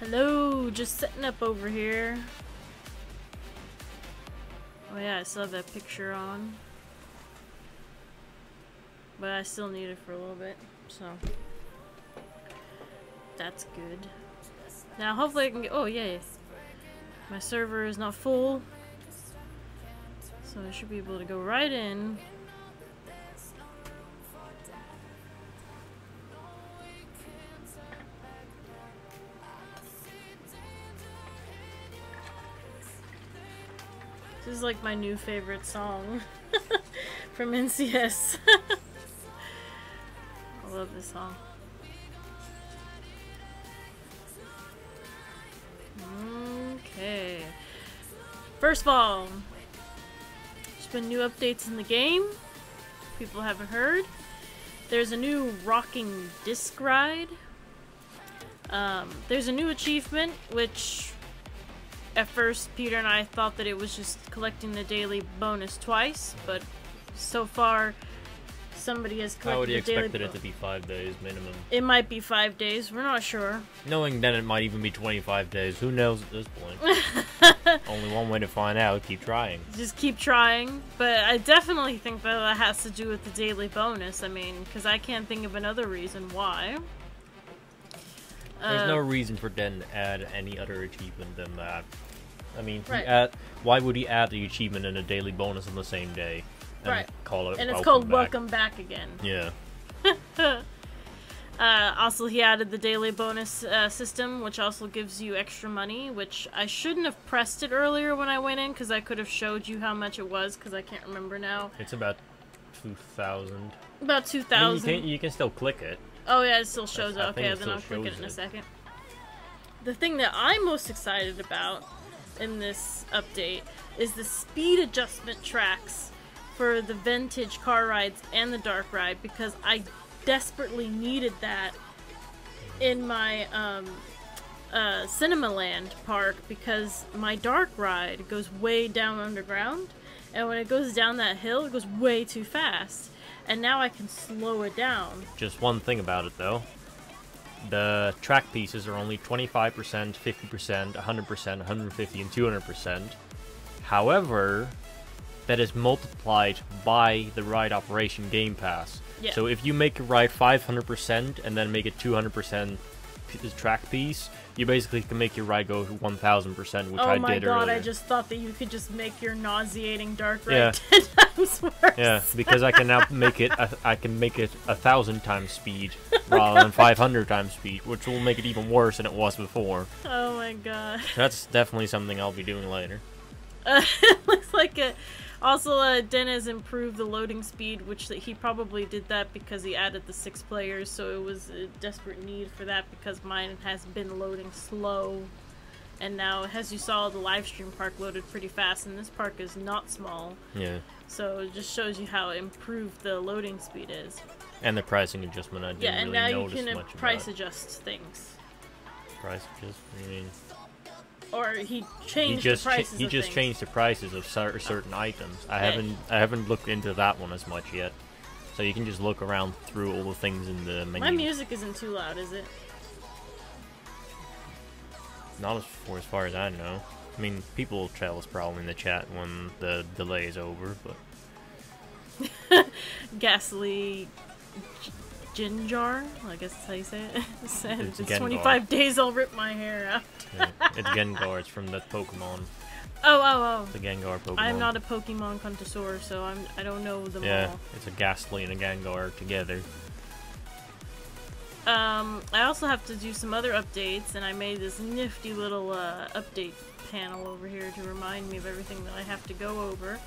Hello, just setting up over here. Oh yeah, I still have that picture on. But I still need it for a little bit, so that's good. Now hopefully I can get, oh yay. My server is not full. So I should be able to go right in. This is like my new favorite song from NCS. I love this song. Okay. First of all, there's been new updates in the game. People haven't heard. There's a new rocking disc ride. There's a new achievement, which at first Peter and I thought that it was just collecting the daily bonus twice, but so far somebody has collected I would the daily expected it to be 5 days minimum. It might be 5 days, we're not sure. Knowing then it might even be 25 days. Who knows at this point? Only one way to find out. Keep trying. Just keep trying, but I definitely think that has to do with the daily bonus. I mean, because I can't think of another reason why. There's no reason for Den to add any other achievement than that. I mean, right. Why would he add the achievement and a daily bonus on the same day? And right. Call it and it's called Welcome Back again. Yeah. Also, he added the daily bonus system, which also gives you extra money, which I shouldn't have pressed it earlier when I went in, because I could have showed you how much it was, because I can't remember now. It's about 2,000. About 2,000. I mean, you can still click it. Oh yeah, it still shows up. Okay, then I'll click it in a second. The thing that I'm most excited about in this update is the speed adjustment tracks for the vintage car rides and the dark ride, because I desperately needed that in my Cinema Land park, because my dark ride goes way down underground, and when it goes down that hill it goes way too fast, and now I can slow it down. Just one thing about it though. The track pieces are only 25%, 50%, 100%, 150, and 200%. However, that is multiplied by the ride operation Game Pass. Yeah. So if you make a ride 500% and then make it 200% track piece, you basically can make your ride go 1,000%, which I did earlier. Oh my god, I just thought that you could just make your nauseating dark ride 10 times worse. Yeah, because I can now make it, I can make it 1,000 times speed rather than 500 times speed, which will make it even worse than it was before. Oh my god. That's definitely something I'll be doing later. It looks like it. Also, Den has improved the loading speed, which he probably did that because he added the 6 players, so it was a desperate need for that because mine has been loading slow. And now, as you saw, the LiveStream park loaded pretty fast, and this park is not small. Yeah. So it just shows you how improved the loading speed is. And the pricing adjustment, I didn't really notice much about. Yeah, and now you can price adjust things. Price adjust? I mean... Or he changed the prices He just changed the prices of certain items. I haven't looked into that one as much yet. So you can just look around through all the things in the menu. My music isn't too loud, is it? Not as far as I know. I mean, people will tell us probably in the chat when the delay is over, but... Ghastly... Ginger? I guess that's how you say it. It's Gengar. 25 days I'll rip my hair out. Yeah, it's Gengar, it's from the Pokemon. Oh. The Gengar Pokemon. I'm not a Pokemon connoisseur, so I don't know them all. Yeah, it's a Ghastly and a Gengar together. I also have to do some other updates, and I made this nifty little update panel over here to remind me of everything that I have to go over.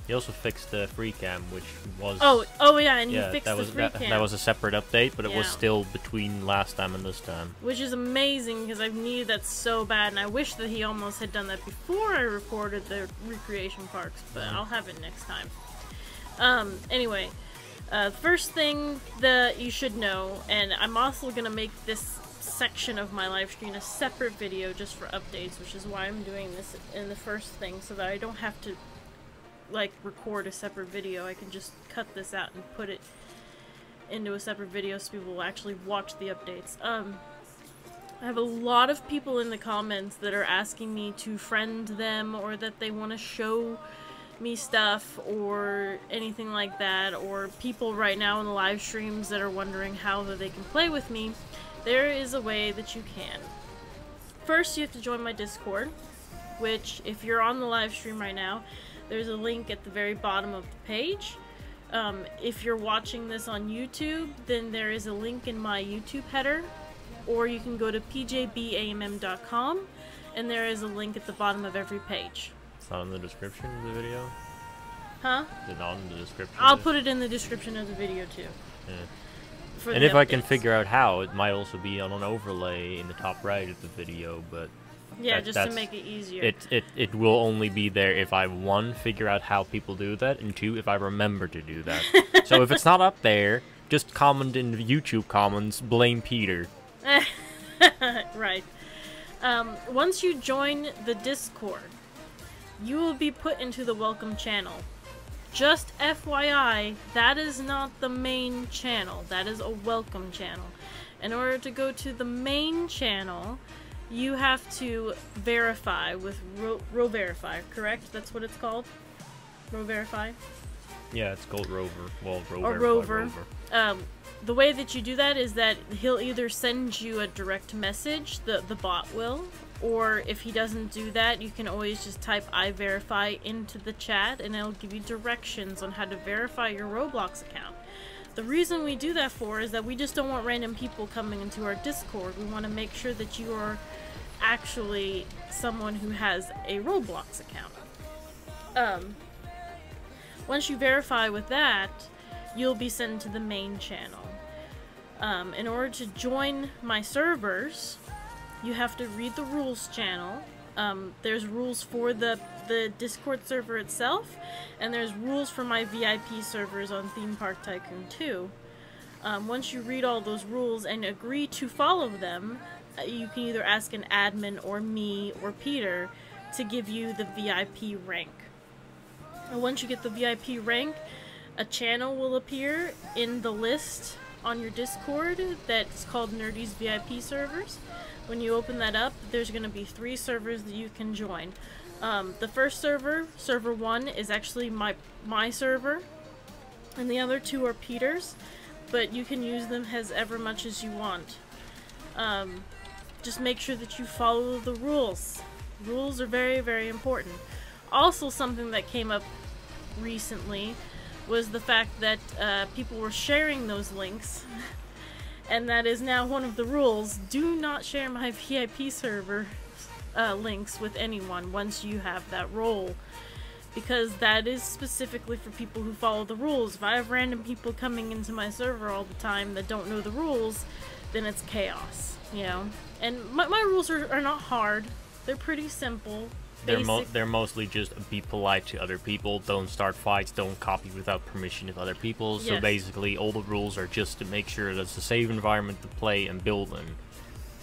He also fixed the free cam, which was... Oh yeah, and he fixed the free cam. That was a separate update, but it was still between last time and this time. Which is amazing, because I've needed that so bad, and I wish that he almost had done that before I recorded the recreation parks, but I'll have it next time. Anyway, first thing that you should know, and I'm also going to make this section of my live stream a separate video just for updates, which is why I'm doing this in the first thing, so that I don't have to like record a separate video. I can just cut this out and put it into a separate video so people will actually watch the updates. I have a lot of people in the comments that are asking me to friend them, or that they want to show me stuff or anything like that, or people right now in the live streams that are wondering how they can play with me. There is a way that you can. First, you have to join my Discord, which, if you're on the live stream right now, there's a link at the very bottom of the page. If you're watching this on YouTube, then there is a link in my YouTube header, or you can go to PJBAMM.com, and there is a link at the bottom of every page. It's not in the description of the video? Huh? Is it not in the description? I'll put it in the description of the video, too. Yeah. And if I can figure out how, it might also be on an overlay in the top right of the video, but... Yeah, just to make it easier. It will only be there if I, 1, figure out how people do that, and 2, if I remember to do that. So if it's not up there, just comment in the YouTube comments, blame Peter. Right. Once you join the Discord, you will be put into the welcome channel. Just FYI, that is not the main channel. That is a welcome channel. In order to go to the main channel, you have to verify with Verify, correct? That's what it's called? Verify? Yeah, it's called Rover. Well, Rover. The way that you do that is that he'll either send you a direct message, the bot will, or if he doesn't do that, you can always just type I verify into the chat, and it'll give you directions on how to verify your Roblox account. The reason we do that for is that we just don't want random people coming into our Discord. We want to make sure that you are actually someone who has a Roblox account. Once you verify with that, you'll be sent to the main channel. In order to join my servers, you have to read the rules channel. There's rules for the Discord server itself, and there's rules for my VIP servers on Theme Park Tycoon 2. Once you read all those rules and agree to follow them, you can either ask an admin or me or Peter to give you the VIP rank. And once you get the VIP rank, a channel will appear in the list on your Discord that's called Nerddy's VIP servers. When you open that up, there's going to be 3 servers that you can join. The first server, server 1, is actually my server, and the other 2 are Peter's, but you can use them as ever much as you want. Just make sure that you follow the rules. Rules are very, very important. Also, something that came up recently was the fact that people were sharing those links, and that is now one of the rules. Do not share my VIP server links with anyone once you have that role, because that is specifically for people who follow the rules. If I have random people coming into my server all the time that don't know the rules, then it's chaos, you know? And my rules are not hard. They're pretty simple. They're mostly just be polite to other people, don't start fights, don't copy without permission of other people. So Yes. basically all the rules are just to make sure that it's a safe environment to play and build in.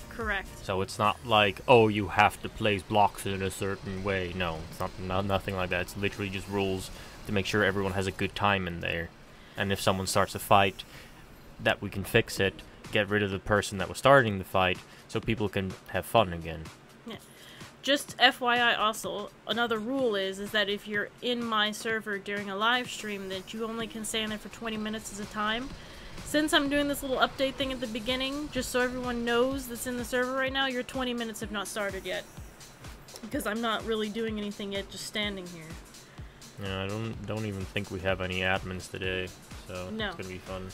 Correct. So it's not like, oh, you have to place blocks in a certain way. No, it's nothing like that. It's literally just rules to make sure everyone has a good time in there. And if someone starts a fight, that we can fix it, get rid of the person that was starting the fight, so people can have fun again. Yeah. Just FYI also, another rule is that if you're in my server during a live stream, that you only can stay in there for 20 minutes at a time. Since I'm doing this little update thing at the beginning, just so everyone knows that's in the server right now, your 20 minutes have not started yet. Because I'm not really doing anything yet, just standing here. Yeah, I don't even think we have any admins today, so No. it's gonna be fun.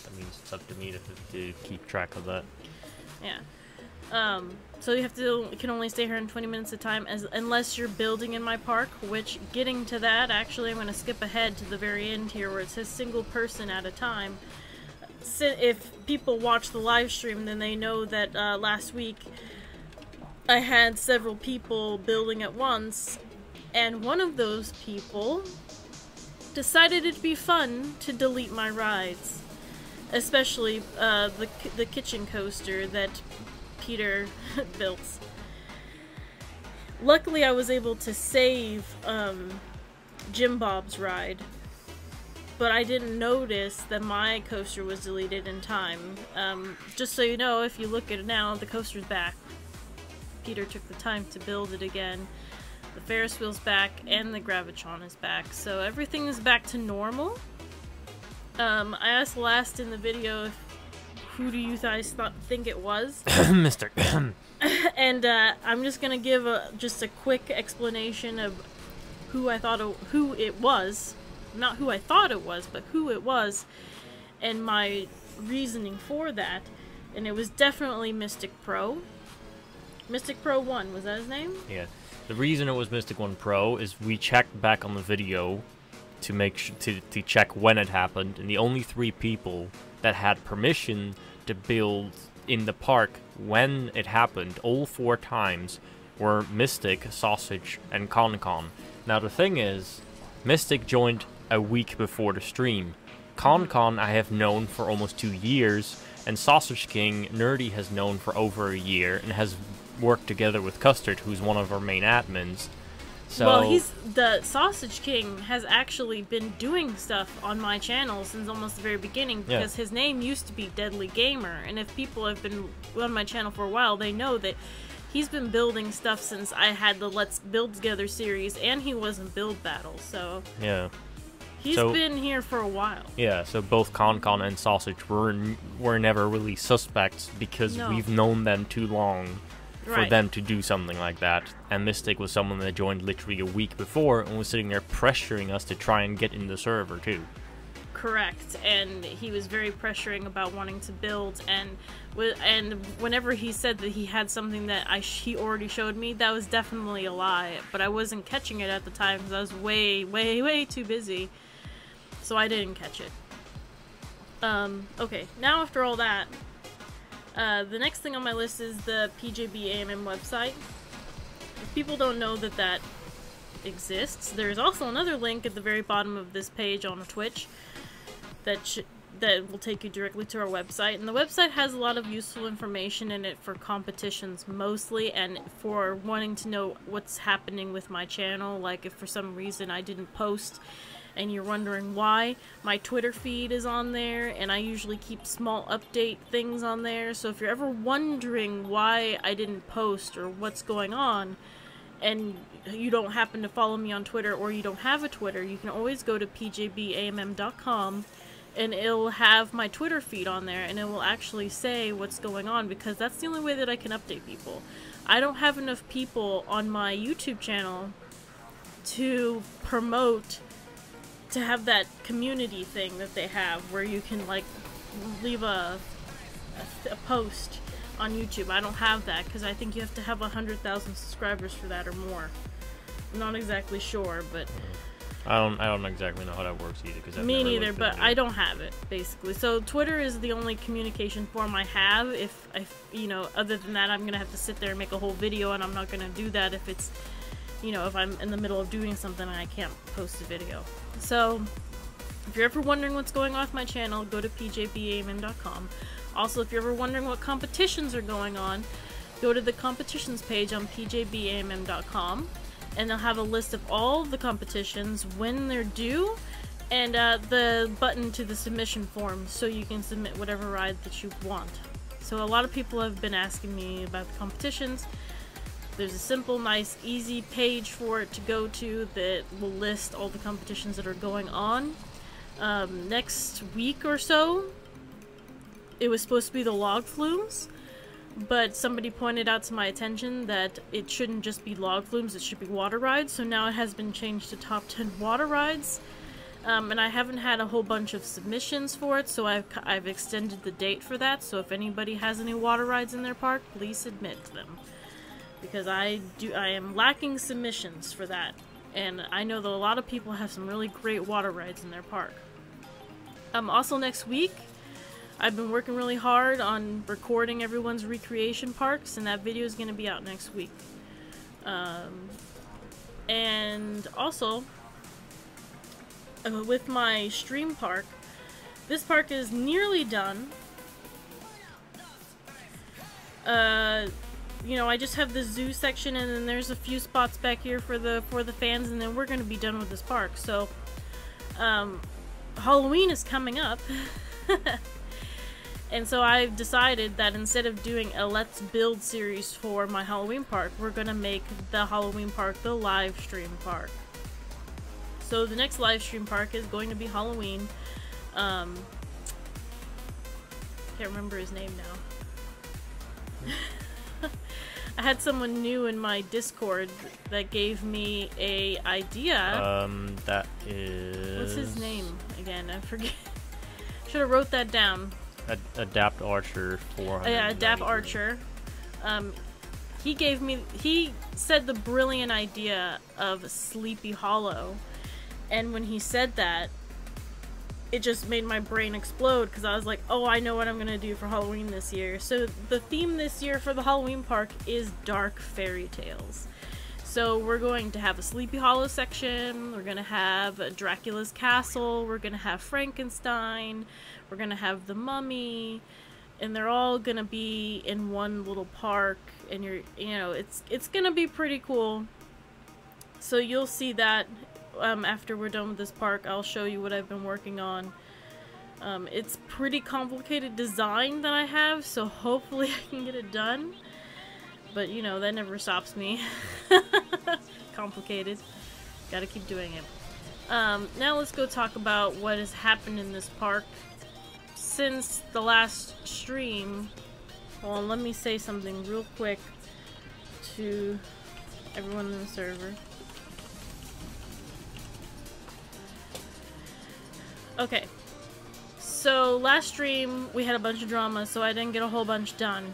That means it's up to me to keep track of that. Yeah. So you can only stay here in 20 minutes at a time, unless you're building in my park, which, getting to that, actually I'm going to skip ahead to the very end here where it says single person at a time. If people watch the live stream, then they know that last week I had several people building at once, and one of those people decided it'd be fun to delete my rides. Especially the kitchen coaster that Peter built. Luckily, I was able to save Jim Bob's ride. but I didn't notice that my coaster was deleted in time. Just so you know, if you look at it now, the coaster's back. Peter took the time to build it again. The Ferris wheel's back, and the Gravitron is back. So everything is back to normal. I asked last in the video who do you guys think it was? Mr. And I'm just gonna give just a quick explanation of who it was. Not who I thought it was, but who it was, and my reasoning for that. And it was definitely Mystic Pro. Mystic Pro 1, was that his name? Yeah. The reason it was Mystic 1 Pro is we checked back on the video to make to check when it happened, and the only 3 people that had permission to build in the park when it happened, all 4 times, were Mystic, Sausage, and ConCon. Now the thing is, Mystic joined a week before the stream. ConCon I have known for almost 2 years, and Sausage King Nerdy has known for over a year, and has worked together with Custard, who's one of our main admins. So, well, the Sausage King has actually been doing stuff on my channel since almost the very beginning, because his name used to be Deadly Gamer, and if people have been on my channel for a while, they know that he's been building stuff since I had the Let's Build Together series, and he was in Build Battle, so... Yeah. He's been here for a while. Yeah, so both ConCon and Sausage were never really suspects, because we've known them too long for them to do something like that. And Mystic was someone that joined literally a week before and was sitting there pressuring us to try and get in the server too. Correct, and he was very pressuring about wanting to build, and whenever he said that he had something that he already showed me, that was definitely a lie, but I wasn't catching it at the time because I was way, way, way too busy, so I didn't catch it. Okay, now after all that, the next thing on my list is the PJBAMM website. If people don't know that that exists, there's also another link at the very bottom of this page on Twitch that will take you directly to our website. And the website has a lot of useful information in it for competitions mostly, and for wanting to know what's happening with my channel. Like if for some reason I didn't post and you're wondering why, my Twitter feed is on there, and I usually keep small update things on there. So if you're ever wondering why I didn't post or what's going on, and you don't happen to follow me on Twitter, or you don't have a Twitter, you can always go to PJBAMM.com, and it'll have my Twitter feed on there, and it will actually say what's going on, because that's the only way that I can update people. I don't have enough people on my YouTube channel to promote, to have that community thing that they have, where you can, like, leave a post on YouTube. I don't have that, because I think you have to have 100,000 subscribers for that or more. I'm not exactly sure, but... I don't exactly know how that works either. Cause me neither, but I don't have it, basically. So Twitter is the only communication form I have. If you know, other than that, I'm going to have to sit there and make a whole video, and I'm not going to do that if it's, you know, if I'm in the middle of doing something and I can't post a video. So, if you're ever wondering what's going on with my channel, go to PJBAMM.com. Also, if you're ever wondering what competitions are going on, go to the competitions page on PJBAMM.com, and they'll have a list of all the competitions, when they're due, and the button to the submission form, so you can submit whatever ride that you want. So a lot of people have been asking me about the competitions. There's a simple, nice, easy page for it to go to that will list all the competitions that are going on. Next week or so, it was supposed to be the log flumes, but somebody pointed out to my attention that it shouldn't just be log flumes, it should be water rides, so now it has been changed to top 10 water rides. And I haven't had a whole bunch of submissions for it, so I've extended the date for that, so if anybody has any water rides in their park, please submit them. Because I am lacking submissions for that, and I know that a lot of people have some really great water rides in their park. Also next week, I've been working really hard on recording everyone's recreation parks, and that video is going to be out next week. And also, with my stream park, this park is nearly done. You know, I just have the zoo section, and then there's a few spots back here for the fans, and then we're going to be done with this park. So, Halloween is coming up. And so I've decided that instead of doing a Let's Build series for my Halloween park, we're gonna make the Halloween park the live stream park. So the next live stream park is going to be Halloween. Can't remember his name now. I had someone new in my Discord that gave me a idea. That is... What's his name again? I forget. Should have wrote that down. Adapt Archer 400. Yeah, Adapt Archer. He said the brilliant idea of Sleepy Hollow, and when he said that, it just made my brain explode because I was like, oh, I know what I'm gonna do for Halloween this year. So the theme this year for the Halloween park is dark fairy tales. So we're going to have a Sleepy Hollow section, we're gonna have Dracula's Castle, we're gonna have Frankenstein, we're gonna have the Mummy, and they're all gonna be in one little park, and it's gonna be pretty cool. So you'll see that after we're done with this park. I'll show you what I've been working on. It's pretty complicated design that I have, so hopefully I can get it done. But you know, that never stops me. Complicated. Gotta keep doing it. Now let's go talk about what has happened in this park since the last stream. Hold on, let me say something real quick to everyone in the server. Okay, so last stream we had a bunch of drama, so I didn't get a whole bunch done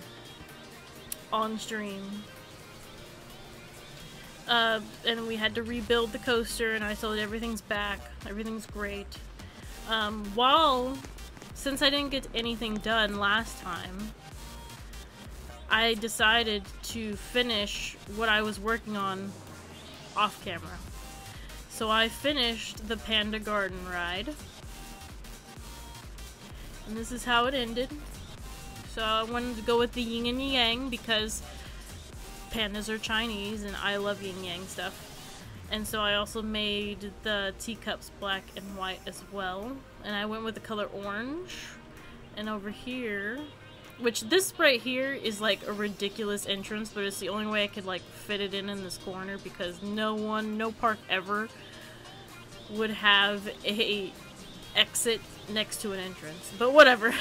on stream. And we had to rebuild the coaster, and I told everything's back, everything's great. Since I didn't get anything done last time, I decided to finish what I was working on off camera. So I finished the Panda Garden ride. And this is how it ended. So I wanted to go with the yin and yang because pandas are Chinese and I love yin yang stuff. And so I also made the teacups black and white as well. And I went with the color orange. And over here, which this right here is like a ridiculous entrance, but it's the only way I could like fit it in this corner because no park ever would have a exit next to an entrance, but whatever.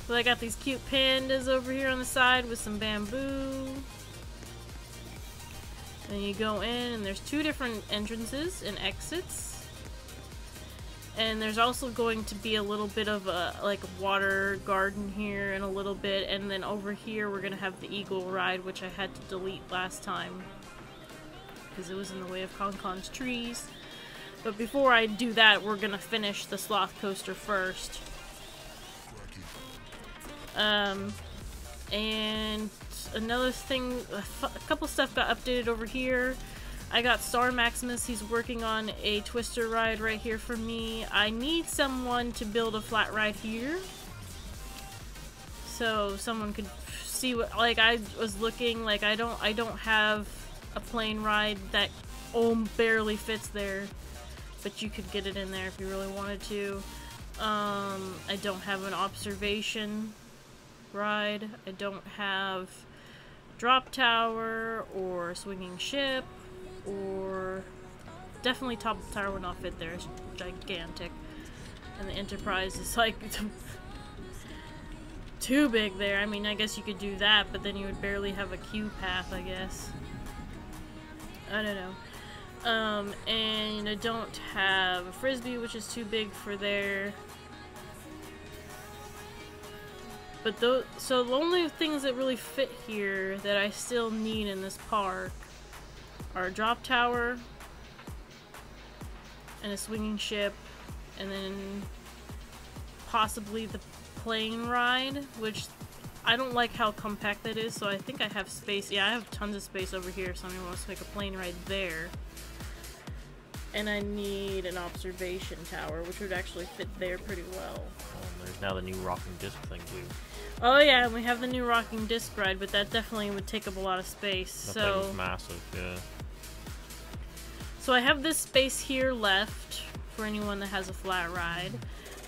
So I got these cute pandas over here on the side with some bamboo, and you go in and there's two different entrances and exits, and there's also going to be a little bit of a like water garden here and a little bit, and then over here we're gonna have the eagle ride, which I had to delete last time because it was in the way of Concon's trees. But before I do that, we're gonna finish the Sloth coaster first. And another thing, a couple stuff got updated over here. I got Star Maximus, he's working on a twister ride right here for me. I need someone to build a flat ride here, so someone could see what, like I was looking, like I don't have a plane ride that barely fits there. But you could get it in there if you really wanted to. I don't have an observation ride. I don't have drop tower or swinging ship, or definitely top of the tower would not fit there. It's gigantic. And the Enterprise is like too big there. I mean, I guess you could do that, but then you would barely have a queue path, I guess. I don't know. And I don't have a frisbee, which is too big for there. But so the only things that really fit here that I still need in this park are a drop tower and a swinging ship, and then possibly the plane ride, which I don't like how compact that is, so I think I have space. Yeah, I have tons of space over here, so I'm gonna want to make a plane ride there. And I need an observation tower, which would actually fit there pretty well. There's now the new rocking disc thing too. Oh yeah, and we have the new rocking disc ride, but that definitely would take up a lot of space. That thing's massive, yeah. So I have this space here left for anyone that has a flat ride.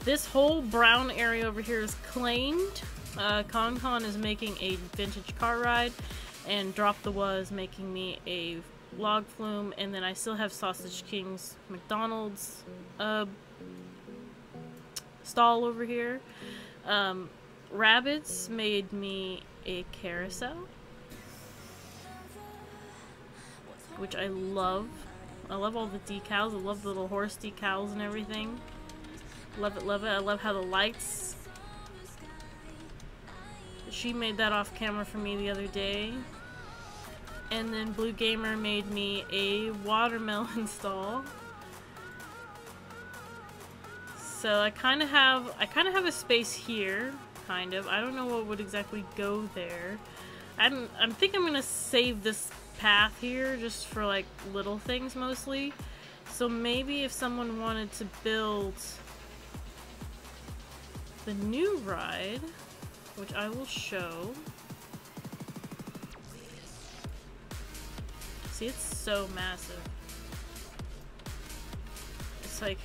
This whole brown area over here is claimed. Con is making a vintage car ride, and Drop the Was making me a log flume, and then I still have Sausage King's McDonald's stall over here. Rabbits made me a carousel, which I love. I love all the decals. I love the little horse decals and everything. Love it, love it. I love how the lights... She made that off camera for me the other day. And then Blue Gamer made me a watermelon stall. So I kind of have a space here, kind of. I don't know what would exactly go there. I think I'm gonna save this path here just for like little things mostly. So maybe if someone wanted to build the new ride, which I will show. See, it's so massive. It's like,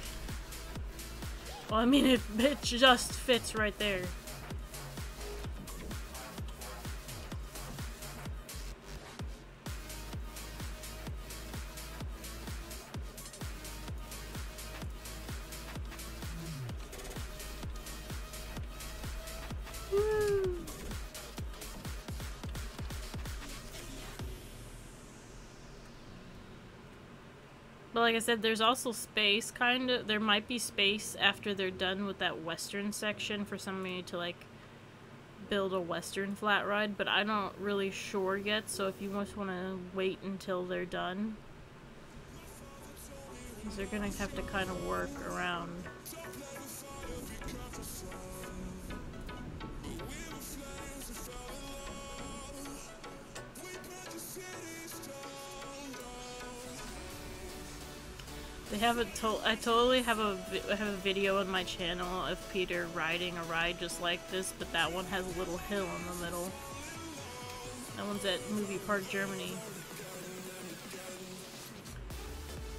well, I mean, it just fits right there. But like I said, there's also space, kind of. There might be space after they're done with that western section for somebody to, like, build a western flat ride, but I'm not really sure yet, so if you just want to wait until they're done, because they're going to have to kind of work around. They have I totally have a video on my channel of Peter riding a ride just like this, but that one has a little hill in the middle. That one's at Movie Park, Germany.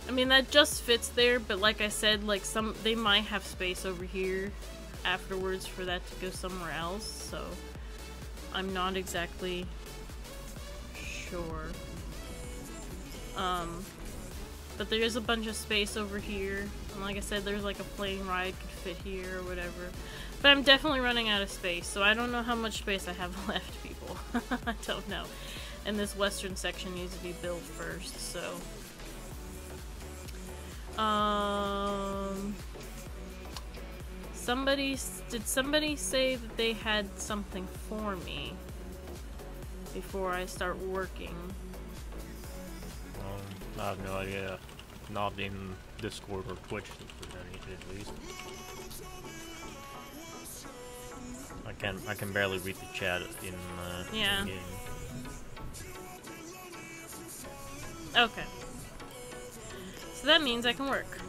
I mean, that just fits there, but like I said, like they might have space over here afterwards for that to go somewhere else, so I'm not exactly sure. But there is a bunch of space over here, and like I said, there's like a plane ride could fit here or whatever. But I'm definitely running out of space, so I don't know how much space I have left, people. I don't know. And this western section needs to be built first, so... Did somebody say that they had something for me before I start working? I have no idea. Not in Discord or Twitch, at least. I can barely read the chat in yeah. in game. Okay. So that means I can work.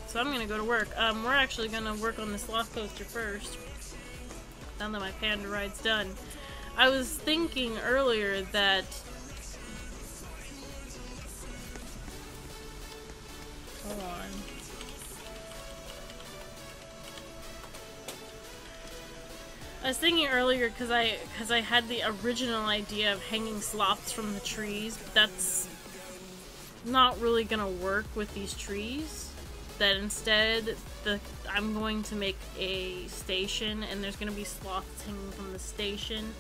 So I'm gonna go to work. We're actually gonna work on the Sloth coaster first. Now that my Panda ride's done. I was thinking earlier that... Hold on. I was thinking earlier because I had the original idea of hanging sloths from the trees, but that's not really gonna work with these trees. That instead, I'm going to make a station, and there's gonna be sloths hanging from the station.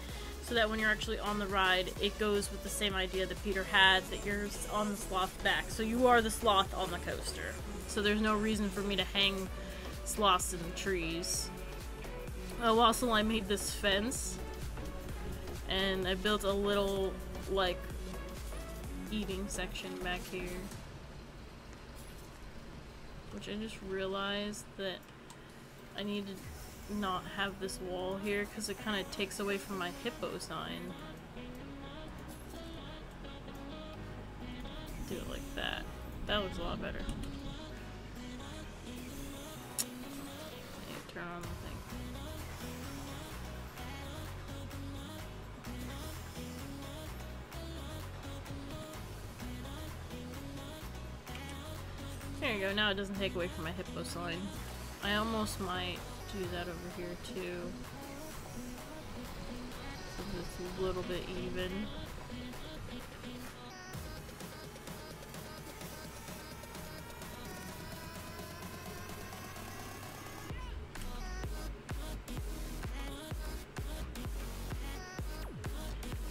So that when you're actually on the ride, it goes with the same idea that Peter had, that you're on the sloth back. So you are the sloth on the coaster. So there's no reason for me to hang sloths in the trees. Oh, also I made this fence. And I built a little, like, eating section back here. Which I just realized that I need to not have this wall here because it kind of takes away from my hippo sign. Do it like that. That looks a lot better. I need to turn on the thing. There you go, now it doesn't take away from my hippo sign. I almost might do that over here too. So it's a little bit even.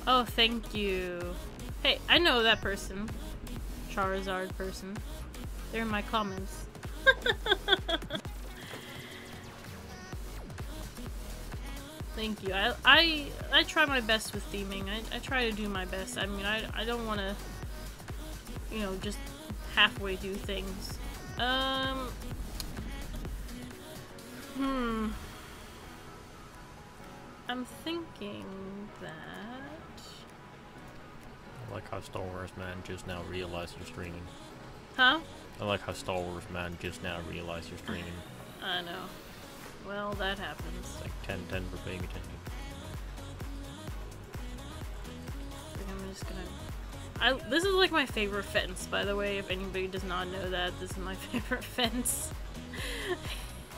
Oh, thank you. Hey, I know that person. Charizard person. They're in my comments. Thank you. I try my best with theming. I try to do my best. I mean, I don't want to, you know, just halfway do things. I'm thinking that... I like how Star Wars Man just now realized you're streaming. Huh? I like how Star Wars Man just now realized you're streaming. I know. Well, that happens. It's like 10-10 for paying attention. I'm just gonna... This is like my favorite fence, by the way, if anybody does not know that. This is my favorite fence.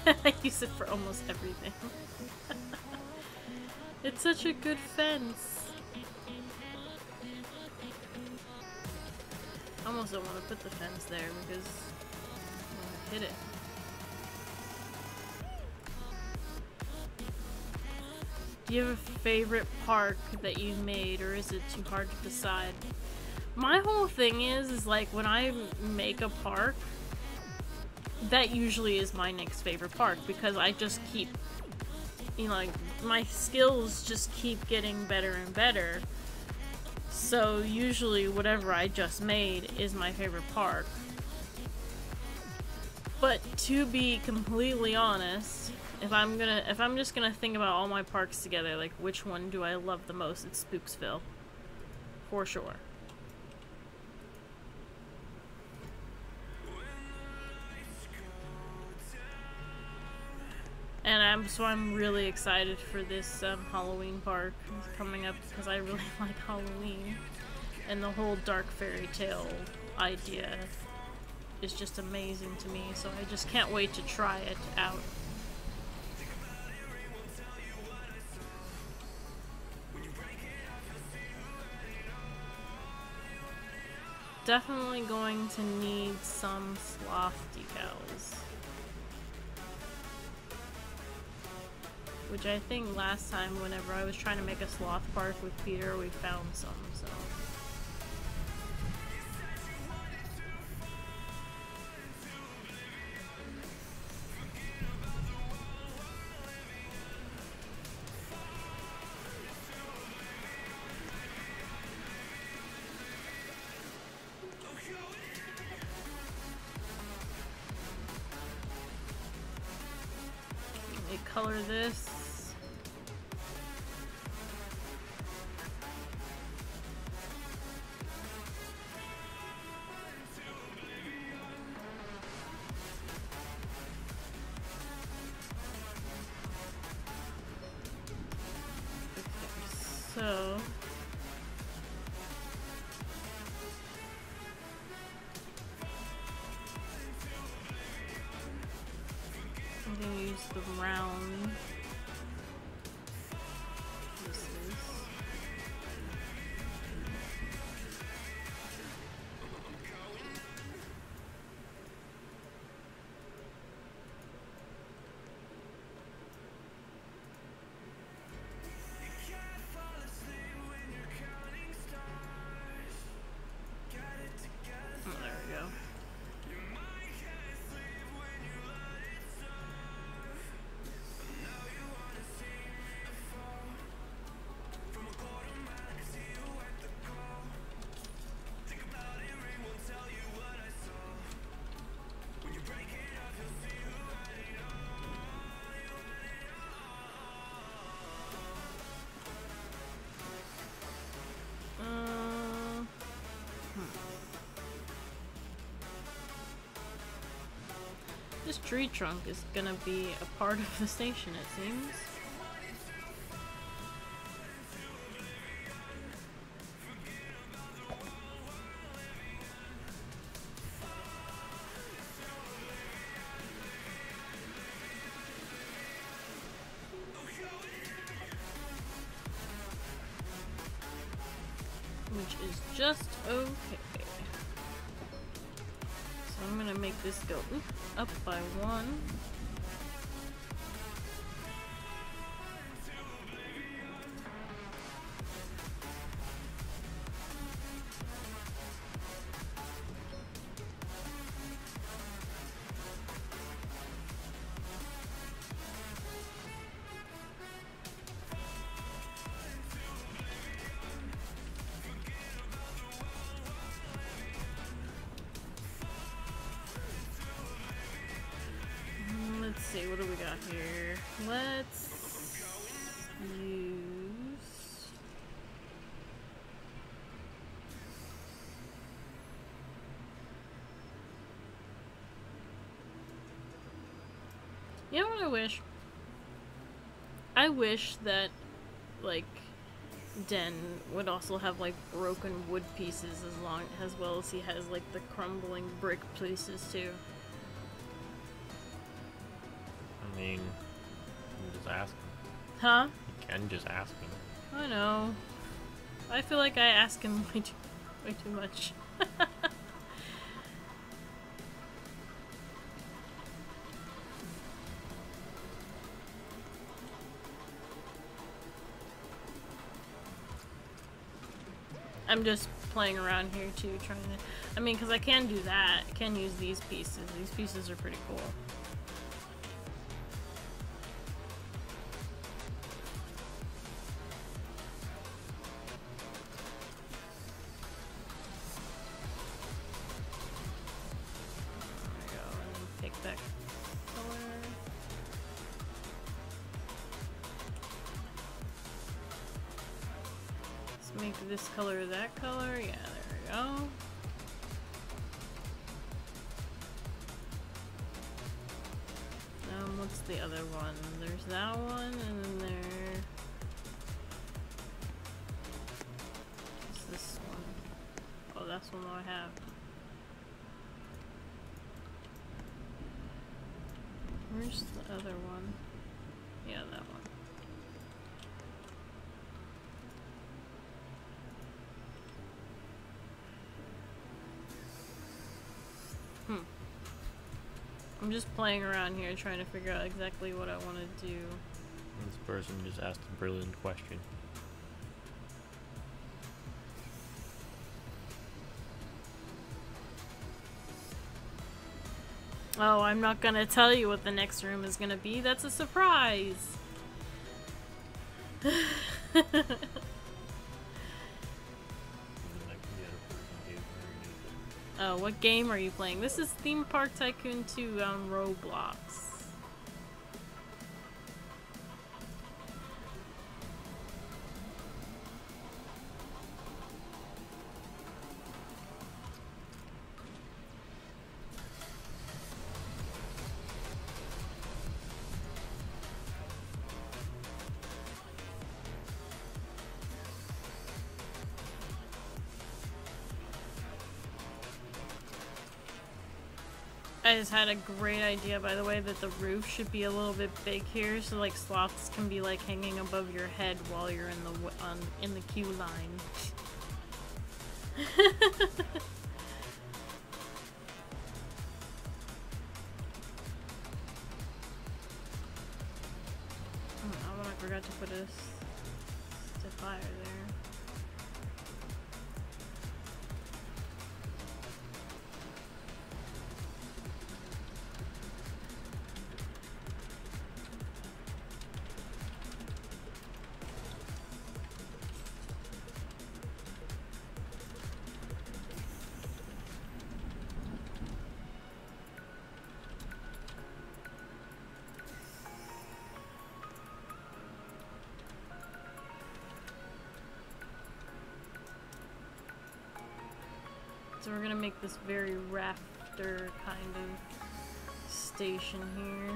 I use it for almost everything. It's such a good fence. I almost don't want to put the fence there because I'm gonna hit it. Do you have a favorite park that you made, or is it too hard to decide? My whole thing is like when I make a park, that usually is my next favorite park because I just keep, you know, like my skills just keep getting better and better. So usually whatever I just made is my favorite park. But to be completely honest, if I'm just gonna think about all my parks together, like which one do I love the most, it's Spooksville. For sure. And I'm really excited for this Halloween park coming up because I really like Halloween. And the whole dark fairy tale idea is just amazing to me, so I just can't wait to try it out. Definitely going to need some Sloth decals. Which I think last time, whenever I was trying to make a Sloth park with Peter, we found some, so... Let me color this. So I'm gonna use the round pieces. Oh, there we go. This tree trunk is gonna be a part of the station, it seems. which is just okay. So I'm gonna make this go up by 1. Let's see, what do we got here? Let's use... You know what I wish? I wish that, like, Den would also have, like, broken wood pieces as well as he has, like, the crumbling brick pieces, too. I mean, you can just ask him. Huh? You can just ask him. I know. I feel like I ask him way too much. I'm just playing around here too, trying to... I mean, because I can do that. I can use these pieces. These pieces are pretty cool. This color, that color, yeah, there we go. What's the other one? There's that one, and then there's this one. Oh, that's one I have. Where's the other one? Yeah, that one. I'm just playing around here trying to figure out exactly what I want to do. This person just asked a brilliant question. Oh, I'm not gonna tell you what the next room is gonna be. That's a surprise! Oh, what game are you playing? This is Theme Park Tycoon 2 on Roblox. I just had a great idea, by the way, that the roof should be a little bit big here, so like sloths can be like hanging above your head while you're in the queue line. Oh, I forgot to put a fire there. So we're gonna make this very rafter kind of station here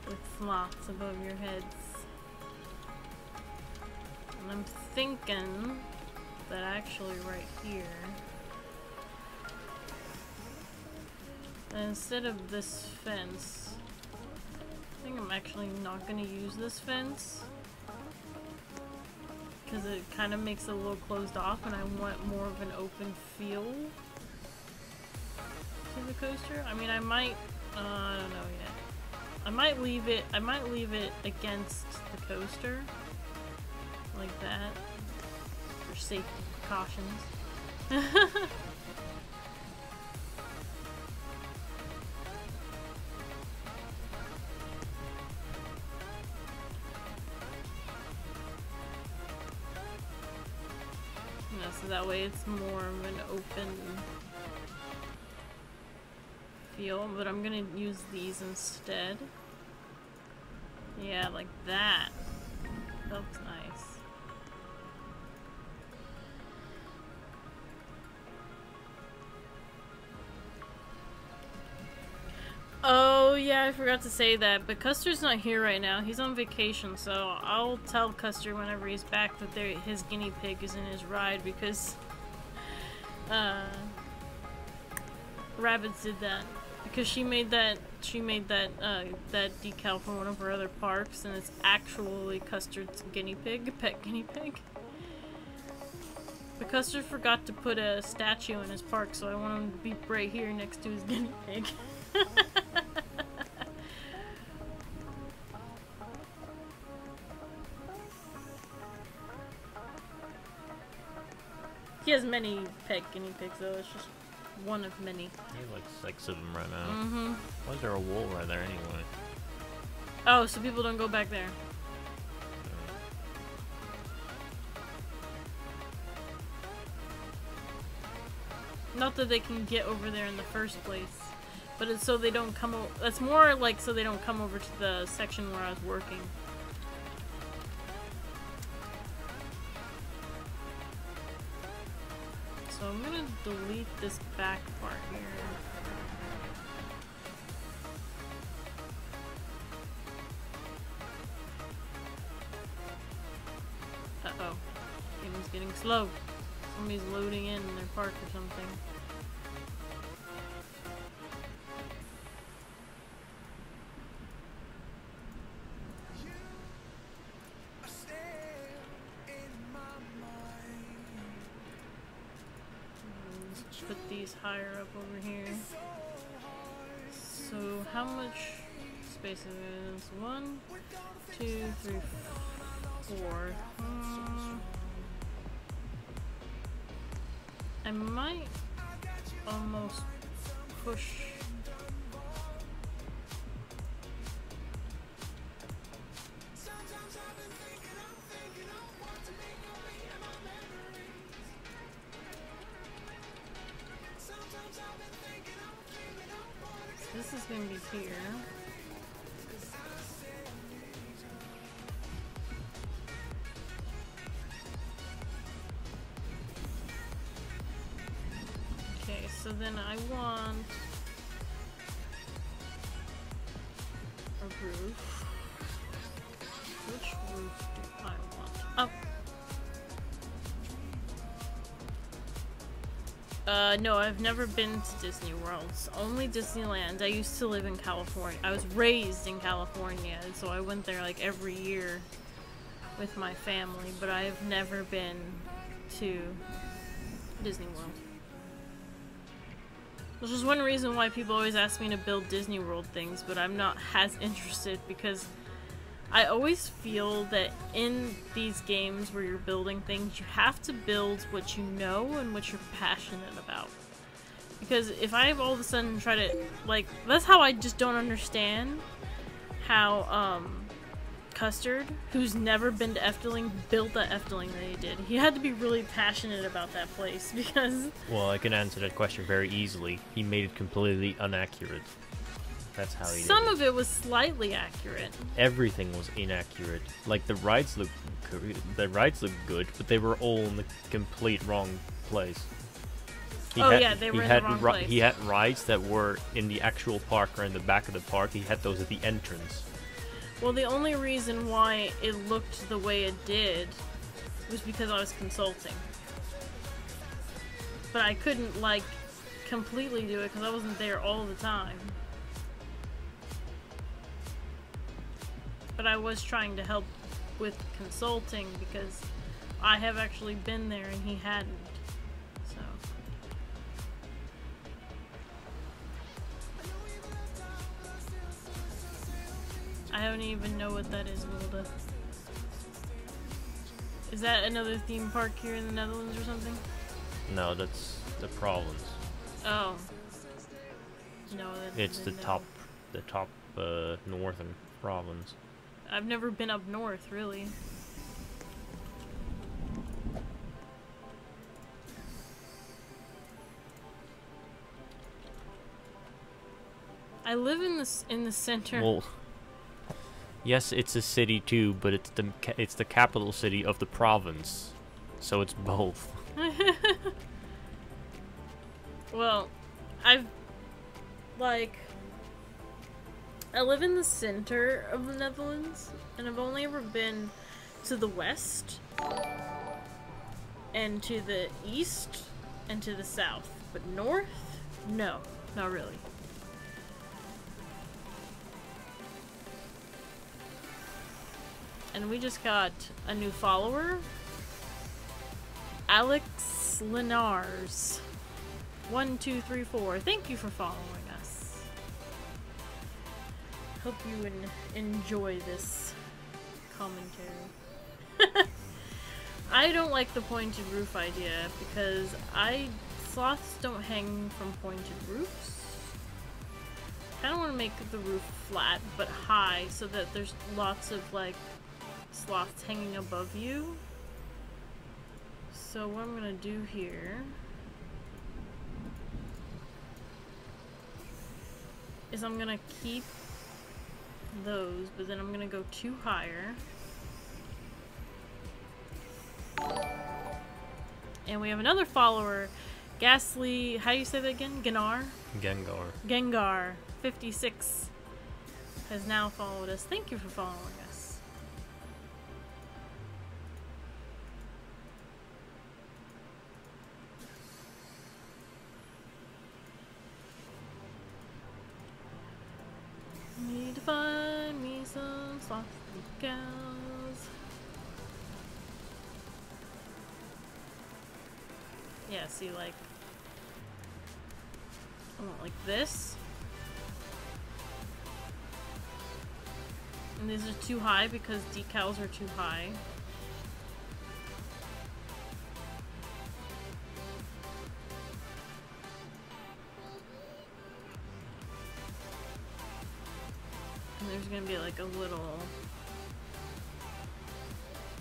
with sloths above your heads. And I'm thinking that actually right here, that instead of this fence, I think I'm actually not gonna use this fence. because it kind of makes it a little closed off, and I want more of an open feel to the coaster. I mean, I might, I don't know yet. I might leave it against the coaster, like that, for safety precautions. So that way it's more of an open feel, but I'm gonna use these instead. Yeah, like that. That looks nice. Oh yeah, I forgot to say that, but Custer's not here right now. He's on vacation, so I'll tell Custer whenever he's back that his guinea pig is in his ride, because Rabbids did that. Because she made that decal for one of her other parks, and it's actually Custard's guinea pig, pet guinea pig. But Custer forgot to put a statue in his park, so I want him to be right here next to his guinea pig. He has many pet guinea pigs, though. It's just one of many. He has like 6 of them right now. Mm-hmm. Why is there a wall right there anyway? Oh, so people don't go back there. Not that they can get over there in the first place, but it's so they don't come over. That's more like so they don't come over to the section where I was working. So I'm gonna delete this back part here. Uh-oh. Game's getting slow. Somebody's loading in their park or something. Let's put these higher up over here. So how much space is this? 1, 2, 3, 4. I might almost push. So this is going to be here. So then I want a roof. Which roof do I want? Oh. No, I've never been to Disney World. It's only Disneyland. I used to live in California. I was raised in California, and so I went there like every year with my family, but I've never been to Disney World. Which is one reason why people always ask me to build Disney World things, but I'm not as interested because I always feel that in these games where you're building things, you have to build what you know and what you're passionate about. Because if I all of a sudden try to, like, that's how I just don't understand how, Custard, who's never been to Efteling, built that Efteling that he did. He had to be really passionate about that place because... Well, I can answer that question very easily. He made it completely inaccurate. That's how he did it. Some of it was slightly accurate. Everything was inaccurate. Like, the rides look good, but they were all in the complete wrong place. They were in the wrong place. He had rides that were in the actual park or in the back of the park. He had those at the entrance. Well, the only reason why it looked the way it did was because I was consulting. But I couldn't, like, completely do it because I wasn't there all the time. But I was trying to help with consulting because I have actually been there and he hadn't. So. I don't even know what that is, Wilda. Is that another theme park here in the Netherlands or something? No, that's the province. Oh. No, it's the top northern province. I've never been up north, really. I live in the center. Well, yes, it's a city too, but it's the capital city of the province, so it's both. Well, I live in the center of the Netherlands, and I've only ever been to the west, and to the east, and to the south. But north? No, not really. And we just got a new follower. Alex Lenars. 1, 2, 3, 4. Thank you for following us. Hope you enjoy this commentary. I don't like the pointed roof idea because sloths don't hang from pointed roofs. I don't want to make the roof flat but high so that there's lots of like sloths hanging above you. So what I'm gonna do here is I'm gonna keep those, but then I'm gonna go 2 higher. And we have another follower, Ghastly, how do you say that again? Gunnar? Gengar 56 has now followed us. Thank you for following us. Need to find me some sloth cows. Yeah, see, like, I want like this. And these are too high because decals are too high. And there's gonna be like a little...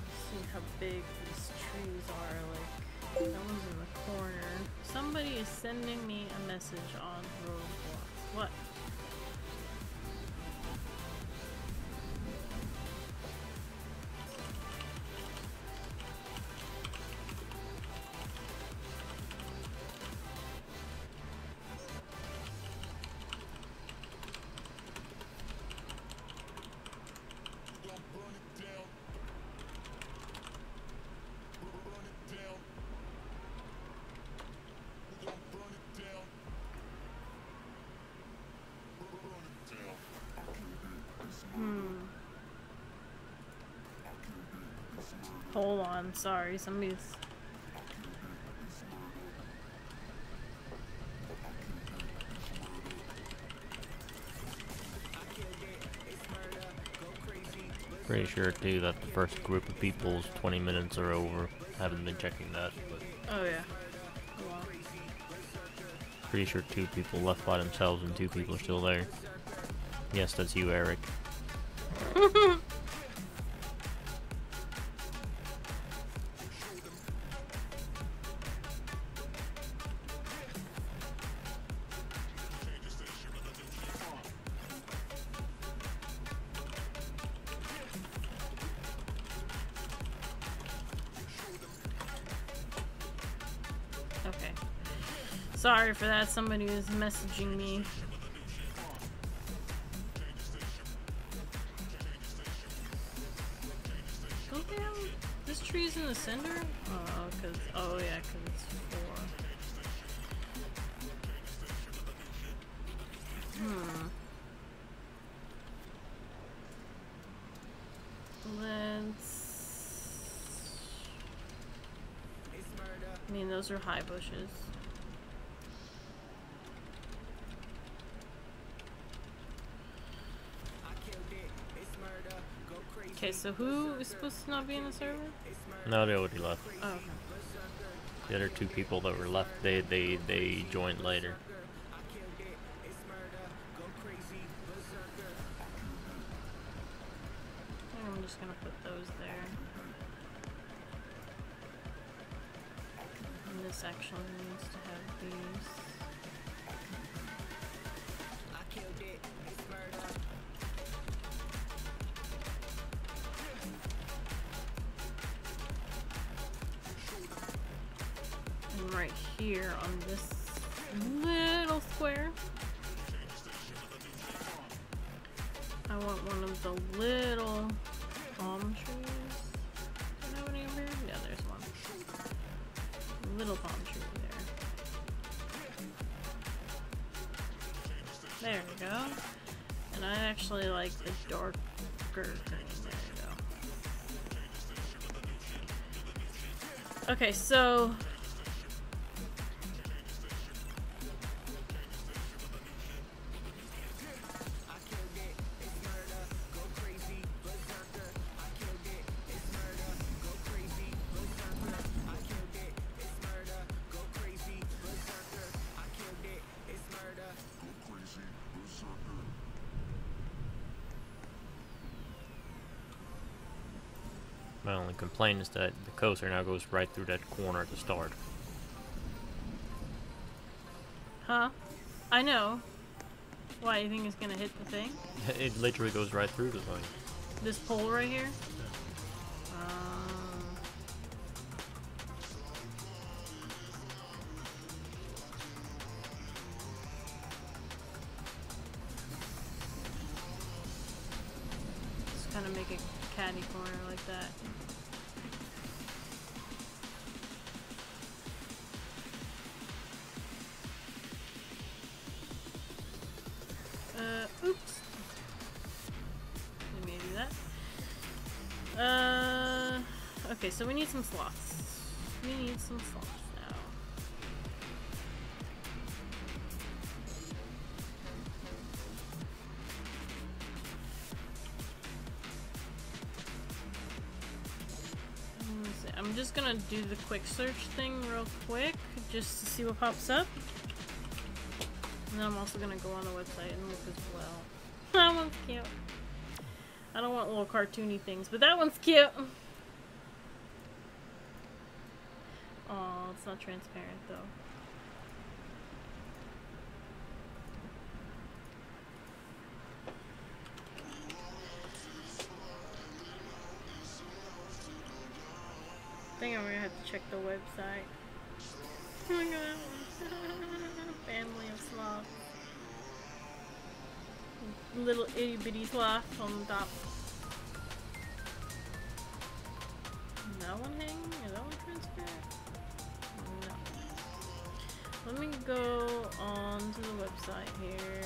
Let's see how big these trees are. Like, that one's in the corner. Somebody is sending me a message on Roblox. What? Hold on, sorry, somebody's... Pretty sure too that the first group of people's 20 minutes are over. Haven't been checking that, but... Oh yeah. Wow. Pretty sure 2 people left by themselves and 2 people are still there. Yes, that's you, Eric. Okay. Sorry for that, somebody was messaging me. Don't they have... This tree's in the center? Oh, cause... Oh yeah, cause it's 4. Let's... I mean, those are high bushes. Okay, so who is supposed to not be in the server? No, they already left. Oh, okay. The other two people that were left, they joined later. I'm just gonna put those there. And this actually needs to have these. And right here on this little square, I want one of the little palm trees. Do I have any over here? Yeah, there's one. Little palm tree there. There we go. And I actually like the darker green. There we go. Okay, so my only complaint is that the coaster now goes right through that corner at the start. huh? I know. Why, you think it's gonna hit the thing? It literally goes right through the thing. This pole right here? Just kind of make a catty corner like that. Oops. Let me do that. Okay, so we need some sloths. We need some sloths now. Let's see. I'm just gonna do the quick search thing real quick, just to see what pops up. And then I'm also gonna go on the website and look as well. That one's cute. I don't want little cartoony things, but that one's cute. Oh, it's not transparent though. I think I'm gonna have to check the website. Oh my god. Family of sloths. Little itty bitty sloth on the top. Is that one hanging? Is that one transparent? No. Let me go on to the website here.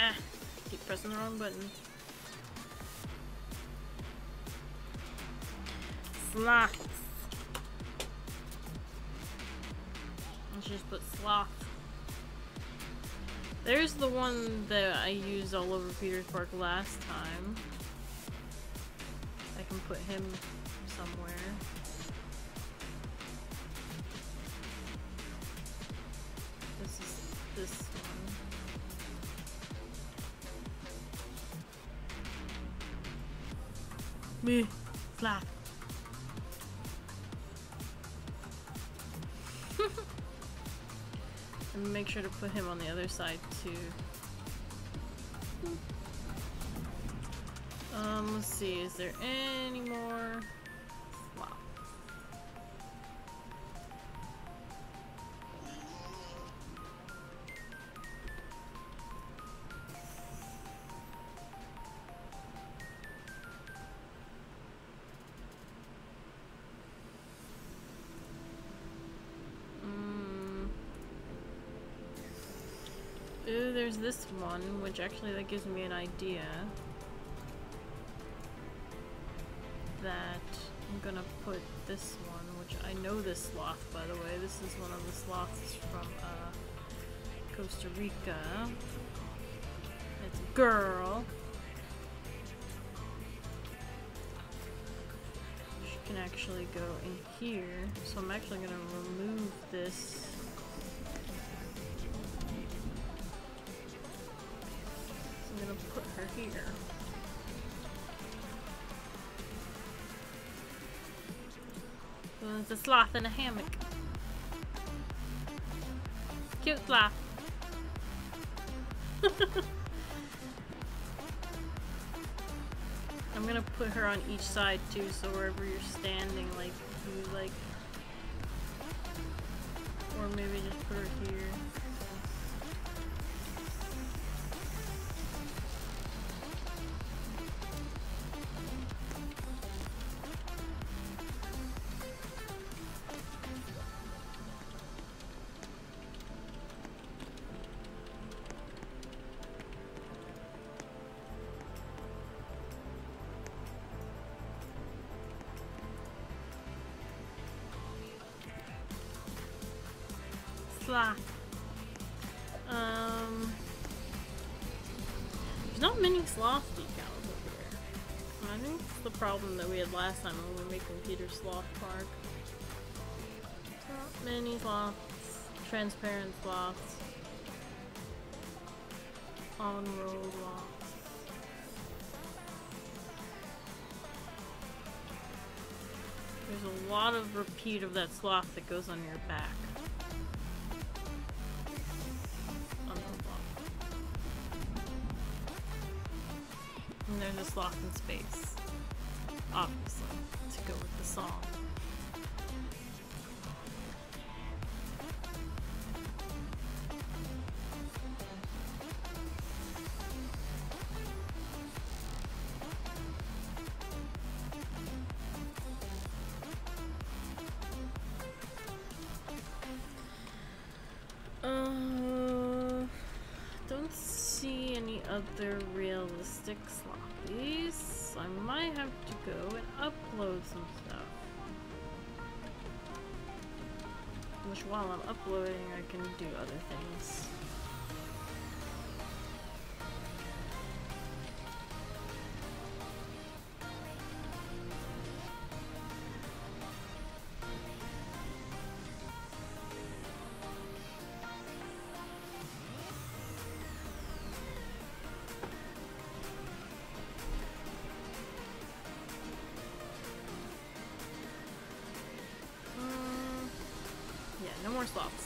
Ah, keep pressing the wrong button. Sloths. Let's just put sloth. There's the one that I used all over Peters Park last time. I can put him somewhere. This is this one. Me, sloth. And make sure to put him on the other side too. Let's see, is there any more? Wow. Ooh, there's this one, which actually that gives me an idea that I'm gonna put this one, which I know this sloth, by the way. This is one of the sloths from Costa Rica. It's a girl. She can actually go in here, so I'm actually gonna remove this. So I'm gonna put her here. So it's a sloth in a hammock. Cute sloth. I'm gonna put her on each side too, so wherever you're standing, like, you like, or maybe just put her here. Sloth. There's not many sloth decals over there. I think it's the problem that we had last time when we were making Peter's Sloth Park. Not many sloths. Transparent sloths. On-road sloths. There's a lot of repeat of that sloth that goes on your back. And there's a sloth in space, obviously, to go with the song. Don't see any other realistic slothies. I might have to go and upload some stuff. Which while I'm uploading, I can do other things.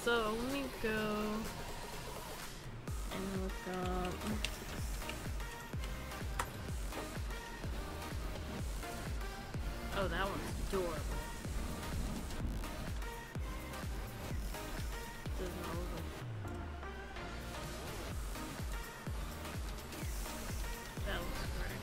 So let me go and look up. Oh, that one's adorable. Doesn't look like that looks great.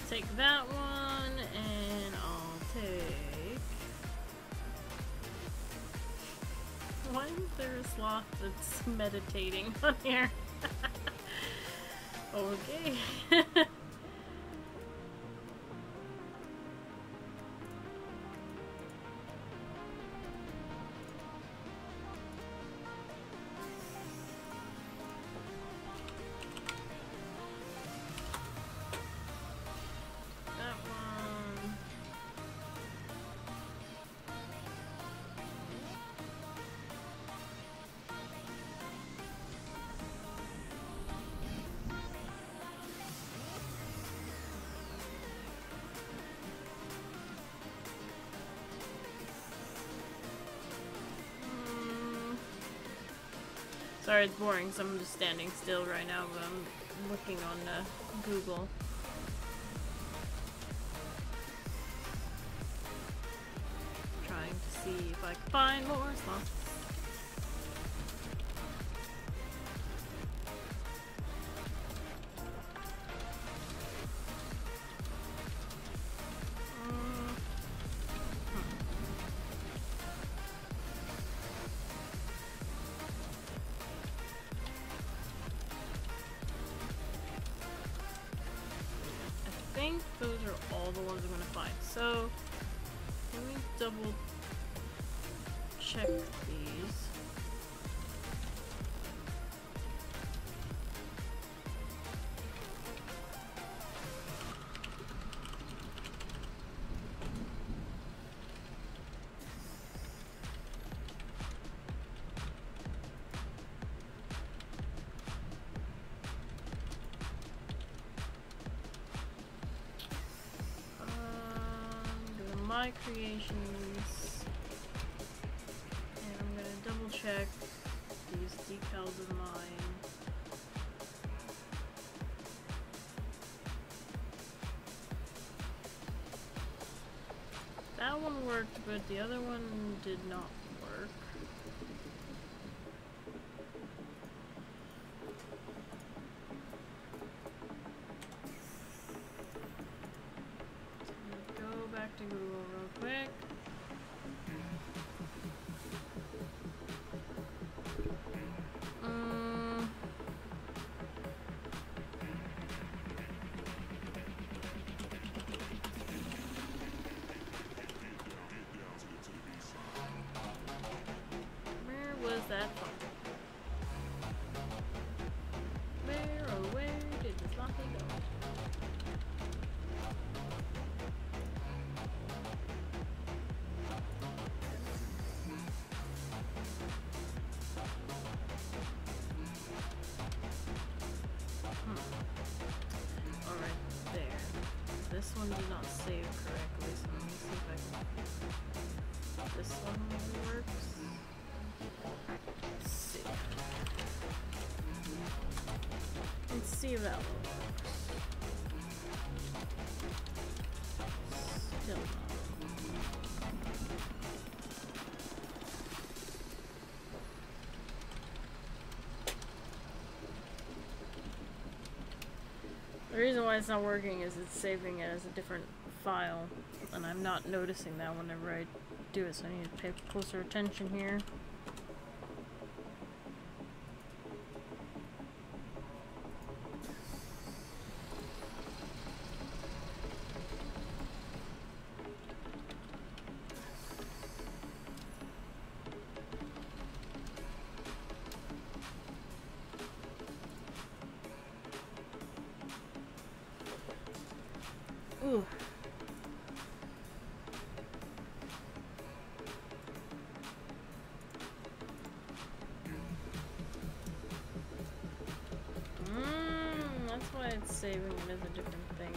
Take that one, and I'll take... Why is there a sloth that's meditating on here? Okay. Sorry, it's boring, so I'm just standing still right now, but I'm looking on Google. Trying to see if I can find more sloths. the ones I'm gonna find. So let me double check these. My creations, and I'm gonna double check these decals of mine. That one worked, but the other one did not work. Back to Google real quick. Where was that from? Where did the Slothy go? This one did not save correctly, so let me see if I can. This one works. Let's see. Let's see if that one works. Still not. The reason why it's not working is it's saving it as a different file, and I'm not noticing that whenever I do it, so I need to pay closer attention here. Ooh. That's why it's saving it as a different thing.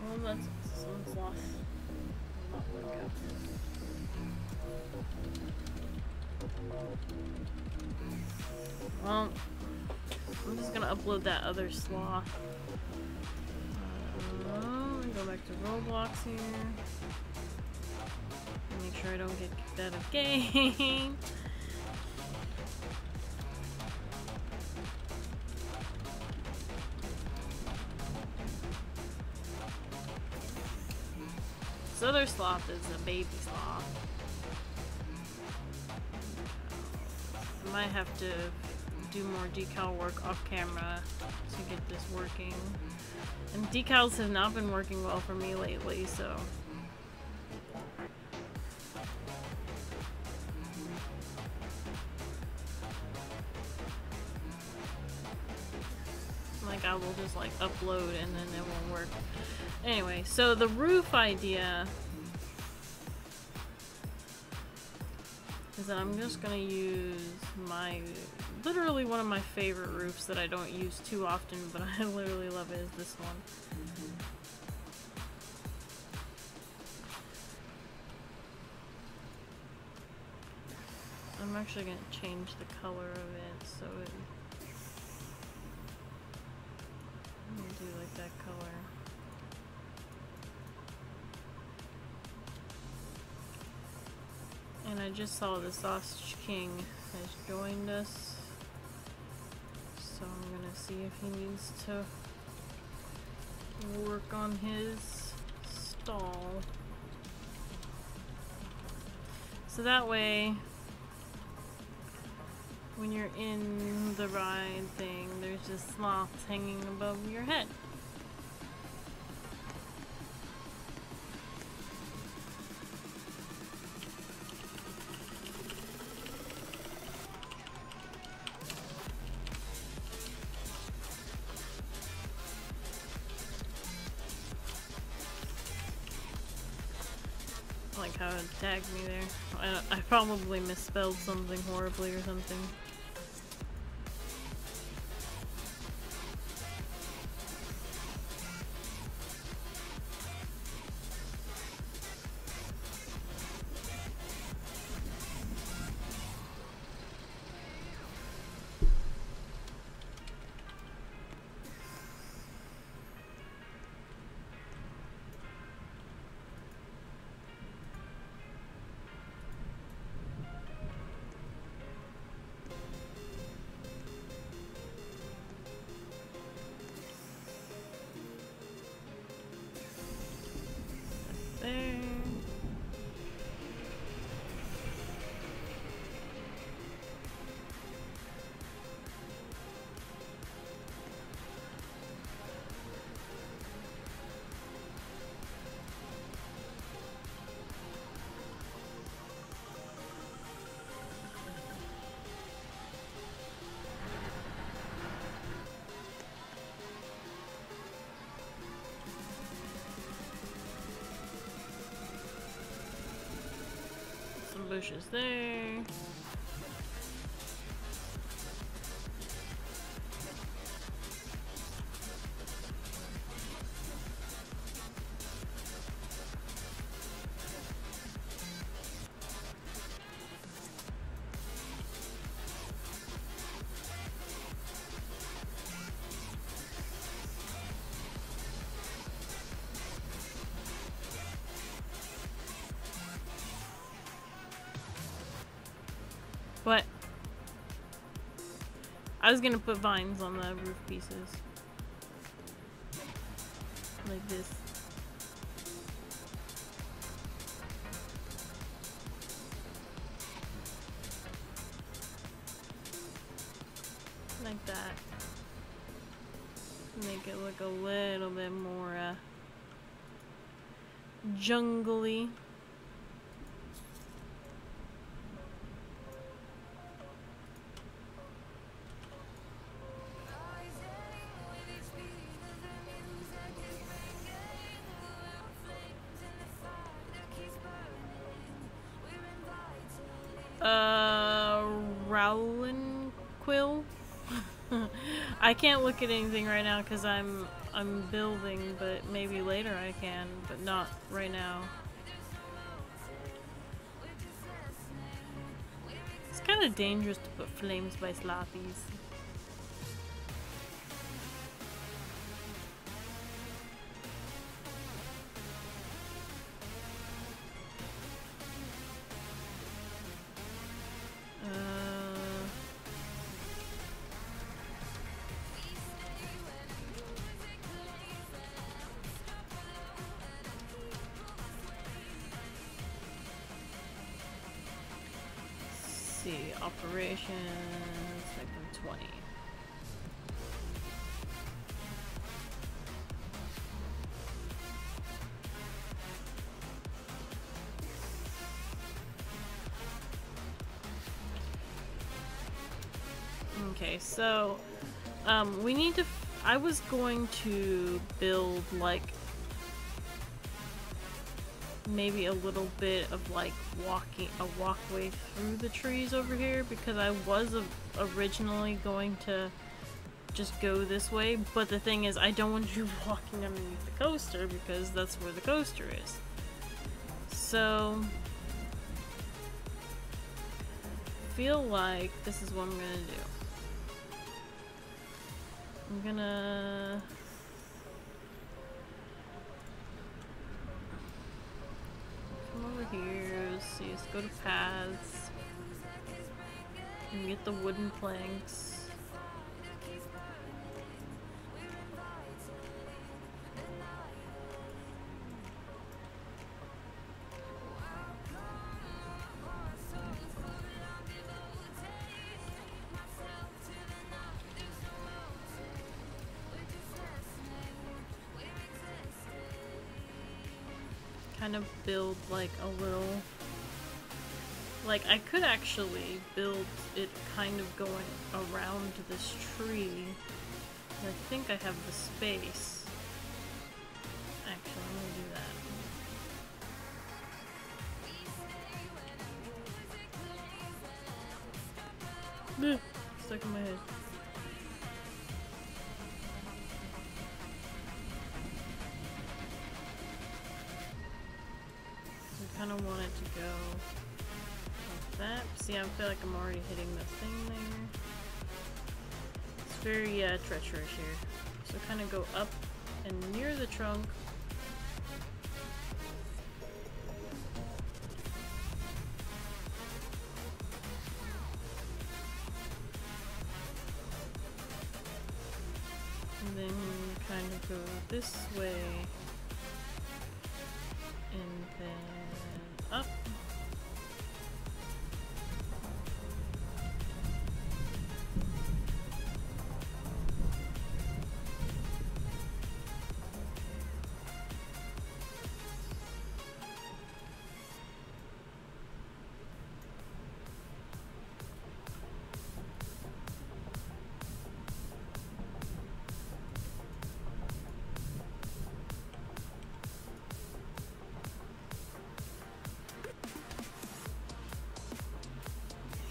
Well, that's some Sloth. Well, I'm just gonna upload that other Sloth. Go back to Roblox here. Make sure I don't get kicked out of game. This other Sloth is a baby Sloth. I might have to do more decal work off camera to get this working. And decals have not been working well for me lately, so. Like, I will just like upload and then it won't work. Anyway, so the roof idea is that I'm just gonna use my, literally one of my favorite roofs that I don't use too often, but I literally love it, is this one. I'm actually gonna change the color of it, so it, I'm gonna do like that color. And I just saw the Sausage King has joined us, so I'm gonna see if he needs to work on his stall. So that way when you're in the ride thing, there's just sloths hanging above your head. Like how it tagged me there. I probably misspelled something horribly or something. Some bushes there. What? I was gonna put vines on the roof pieces. Like this. Like that. Make it look a little bit more, jungly. Rowlin Quill. I can't look at anything right now because I'm building, but maybe later I can, but not right now. It's kind of dangerous to put flames by slothies. Operations, make them 20. Okay, so we need to. I was going to build like maybe a little bit of like a walkway through the trees over here, because I was originally going to just go this way, but the thing is I don't want you walking underneath the coaster because that's where the coaster is. So I feel like this is what I'm gonna do. I'm gonna over here, let's see, let's go to paths and get the wooden planks. kind of build like a little... Like, I could actually build it kind of going around this tree. I think I have the space. Actually, I'm gonna do that. Bleh, stuck in my head. I kind of want it to go like that. See, I feel like I'm already hitting the thing there. It's very treacherous here. So kind of go up and near the trunk. And then kind of go this way. And then up.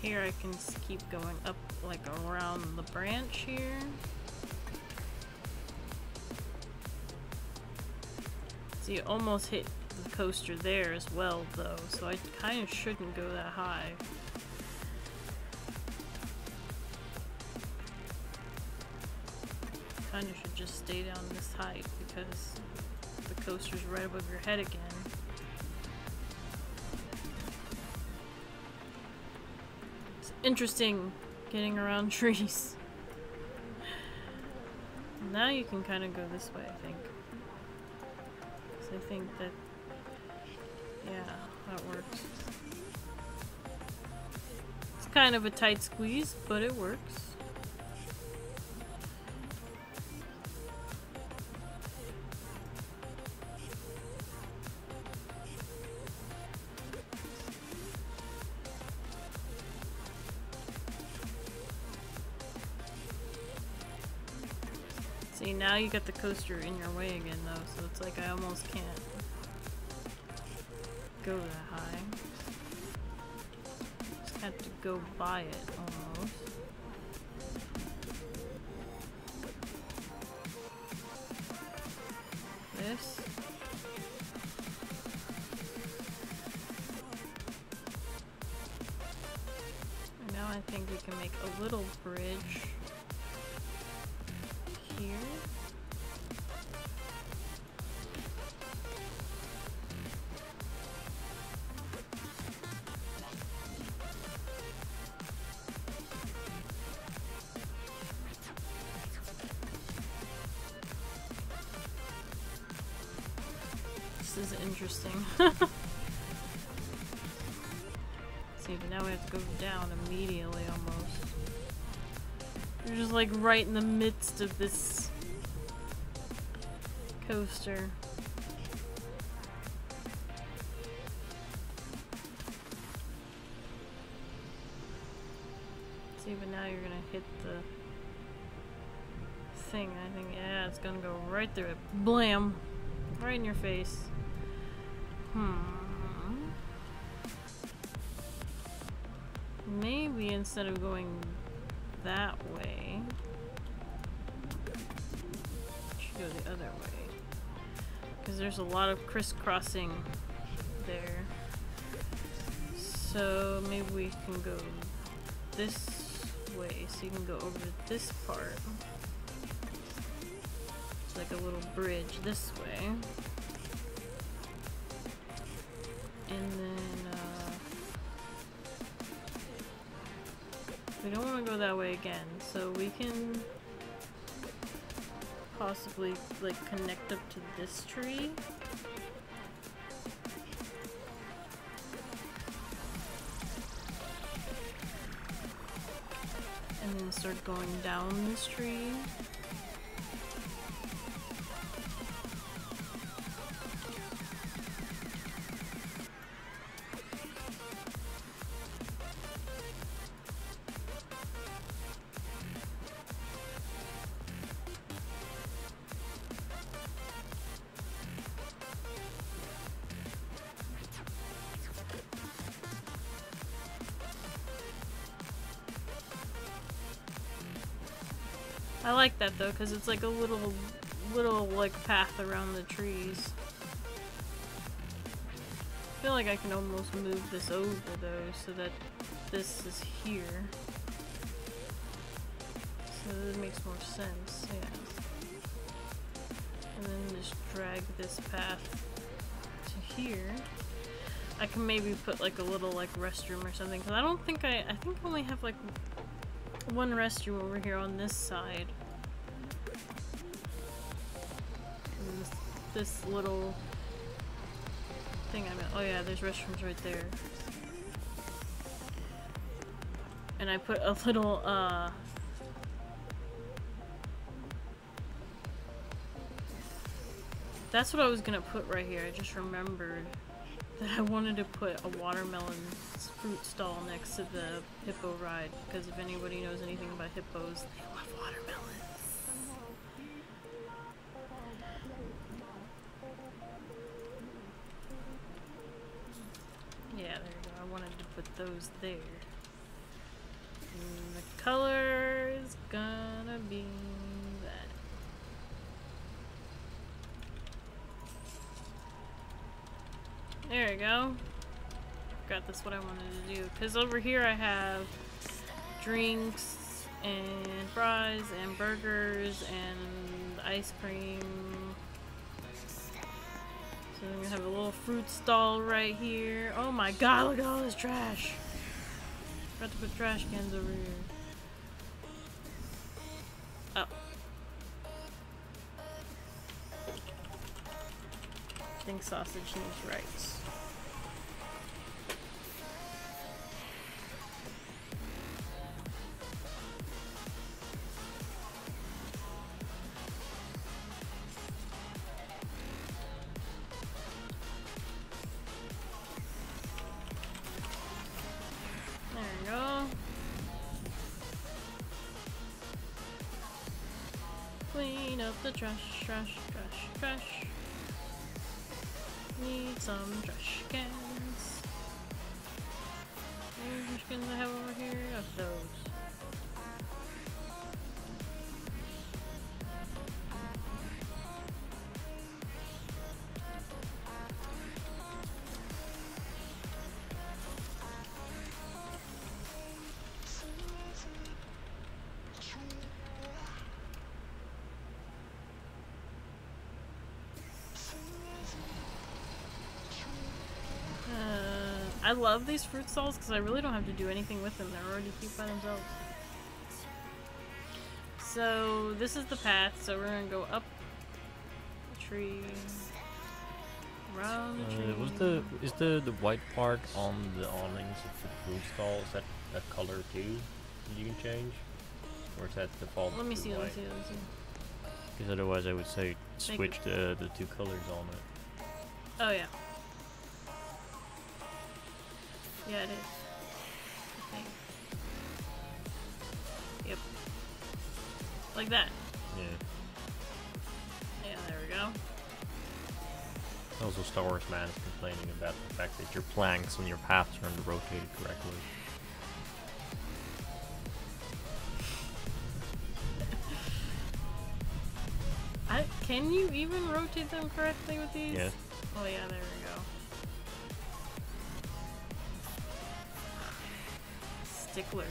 Here I can keep going up like around the branch here. So you almost hit the coaster there as well though, so I kind of shouldn't go that high. Kind of should just stay down this height because the coaster's right above your head again. Interesting getting around trees. Now you can kind of go this way, I think. So I think that, yeah, that works. It's kind of a tight squeeze, but it works. See, now you got the coaster in your way again though, so it's like I almost can't go that high. Just have to go by it almost. This. And now I think we can make a little bridge here. This is interesting. See, but now we have to go down immediately almost. We're just like right in the midst of this coaster. See, but now you're gonna hit the thing. I think, yeah, it's gonna go right through it. Blam! Right in your face. Maybe instead of going that way, I should go the other way. Because there's a lot of crisscrossing there. So maybe we can go this way, so you can go over this part. It's like a little bridge this way. And then, we don't want to go that way again, so we can possibly, like, connect up to this tree. And then start going down this tree. I like that though, because it's like a little like path around the trees. I feel like I can almost move this over though, so that this is here. So it makes more sense, yeah. And then just drag this path to here. I can maybe put like a little like restroom or something, because I don't think I think I only have like one restroom over here on this side. And this little thing oh yeah, there's restrooms right there. And I put a little that's what I was gonna put right here. I just remembered that I wanted to put a watermelon fruit stall next to the hippo ride, because if anybody knows anything about hippos, they love watermelons. Yeah, there you go. I wanted to put those there. And the color is gonna be that. There we go. Forgot that's what I wanted to do. Because over here I have drinks and fries and burgers and ice cream. So I'm gonna have a little fruit stall right here. Oh my god, look at all this trash. Forgot to put trash cans over here. Oh. I think sausage needs rice. Clean up the trash, trash, trash, trash. Need some trash cans. What trash cans I have over here? Of those. I love these fruit stalls because I really don't have to do anything with them. They're already cute by themselves. So this is the path. So we're gonna go up the tree, around the tree. Is the white part on the awnings of the fruit stall, is that color too? You can change, or is that default? Let me see. White? Let me see. Because otherwise, I would say switch the two colors on it. Oh yeah. Yeah, it is. I think. Yep. Like that. Yeah. Yeah, there we go. Also, Star Wars Man is complaining about the fact that your planks on your paths aren't rotated correctly. Can you even rotate them correctly with these? Yeah. Oh yeah, there we go. Sticklers.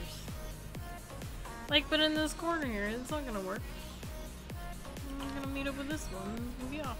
Like, but in this corner here, it's not gonna work. I'm gonna meet up with this one and be off.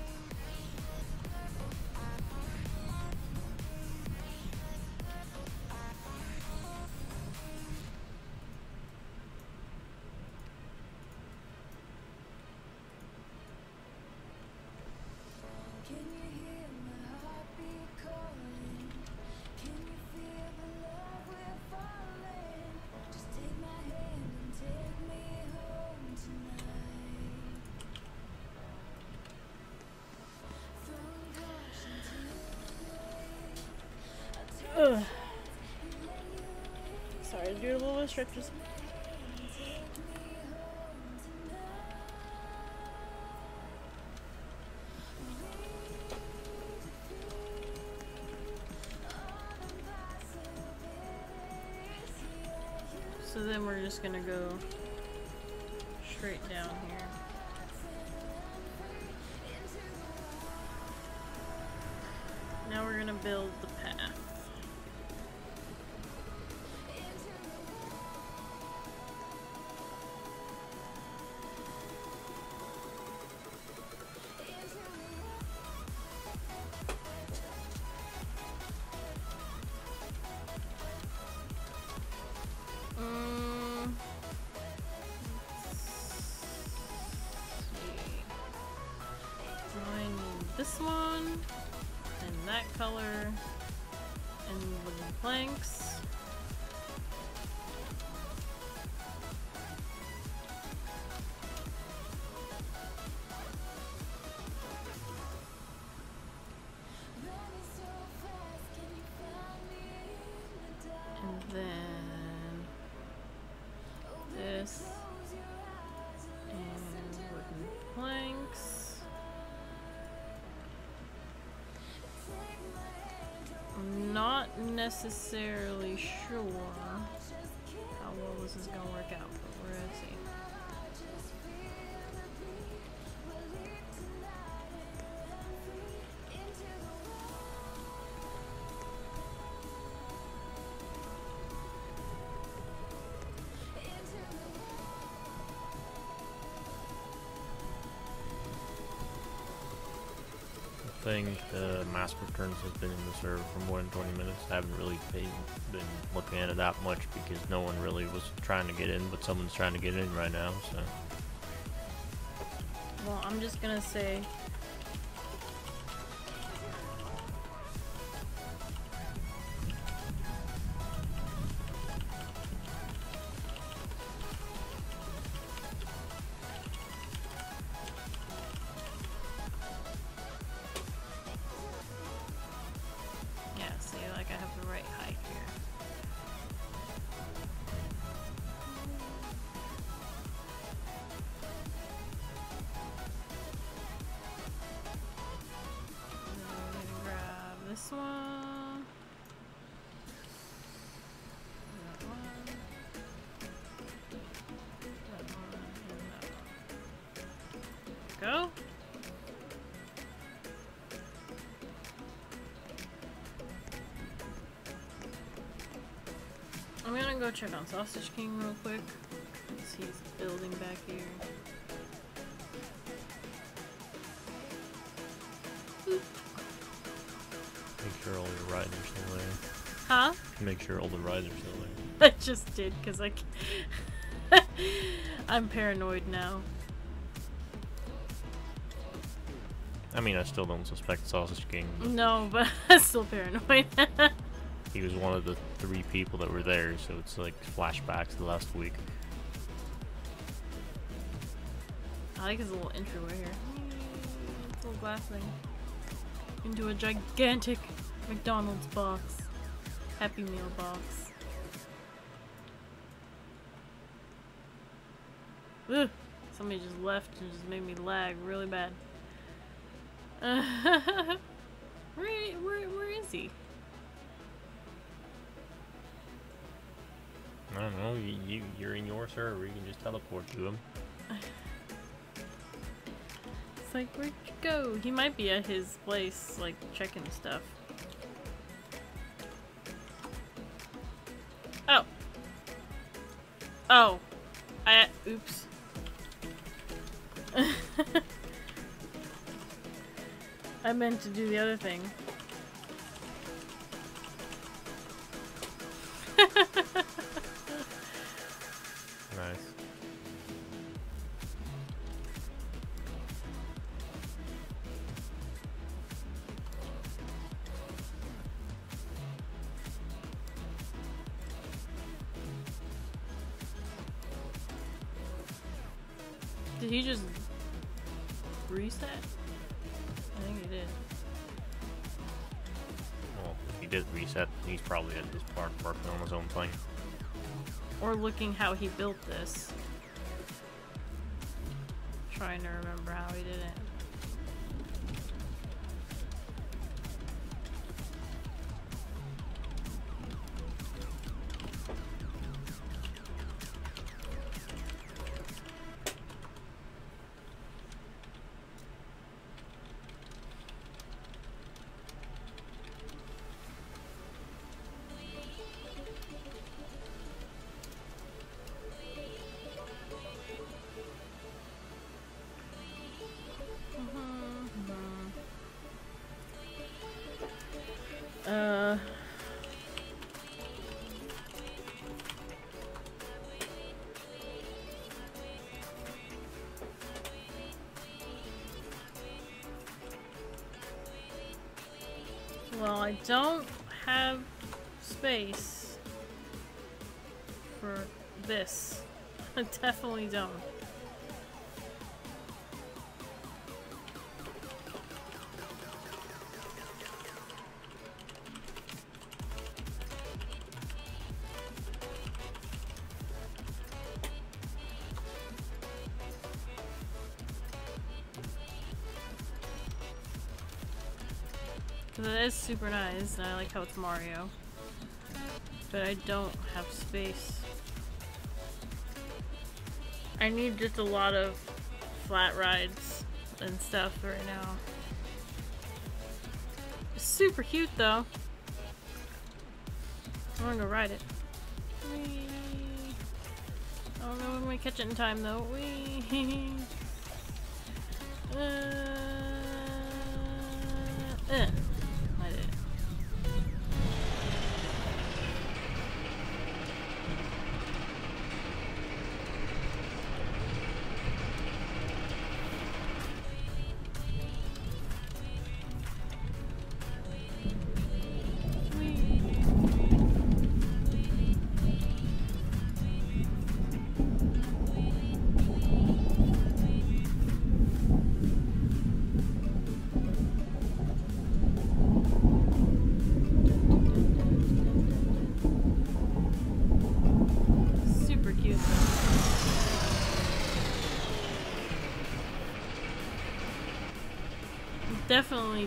Ugh. Sorry, do a little bit of stretches. So then we're just gonna go straight down here. Now we're gonna build the path. This one, and that color, and wooden planks. And then this, and wooden planks. I'm not necessarily sure how well this is gonna work out, but we're gonna see. I think the mask returns has been in the server for more than 20 minutes. I haven't really been looking at it that much because no one really was trying to get in, but someone's trying to get in right now, so. Well, I'm just gonna say this one. That one. That one and that one. Go. I'm gonna go check on Sausage King real quick. He's building back here. Make sure all your riders are there. Huh? Make sure all the riders are there. I just did, because I'm paranoid now. I mean, I still don't suspect Sausage King. No, but I'm still paranoid. He was one of the 3 people that were there, so it's like flashbacks to last week. I like his little entryway here. This little glass thing. Into a gigantic McDonald's box. Happy Meal box. Ugh! Somebody just left and just made me lag really bad. Where is he? I don't know, you're in your server, you can just teleport to him. It's like, where'd you go? He might be at his place, like, checking stuff. Oh! Oh! Oops. I meant to do the other thing. Nice. Did he just reset? I think he did. Well, if he did reset, he's probably at this part working on his own thing. Or looking how he built this. Trying to remember how he did it. Well, I don't have space for this. I definitely don't. Because it is super nice, and I like how it's Mario. But I don't have space. I need just a lot of flat rides and stuff right now. It's super cute though. I wanna go ride it. Whee! I don't know when we catch it in time though. Whee! I did it.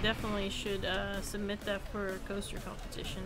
Definitely should submit that for a coaster competition.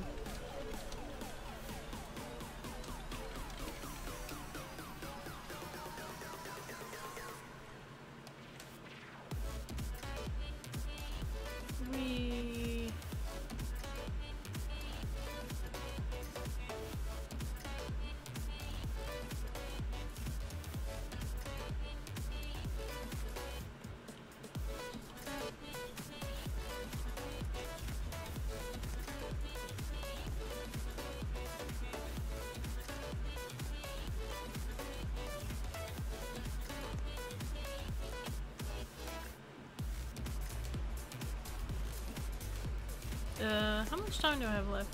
How much time do I have left?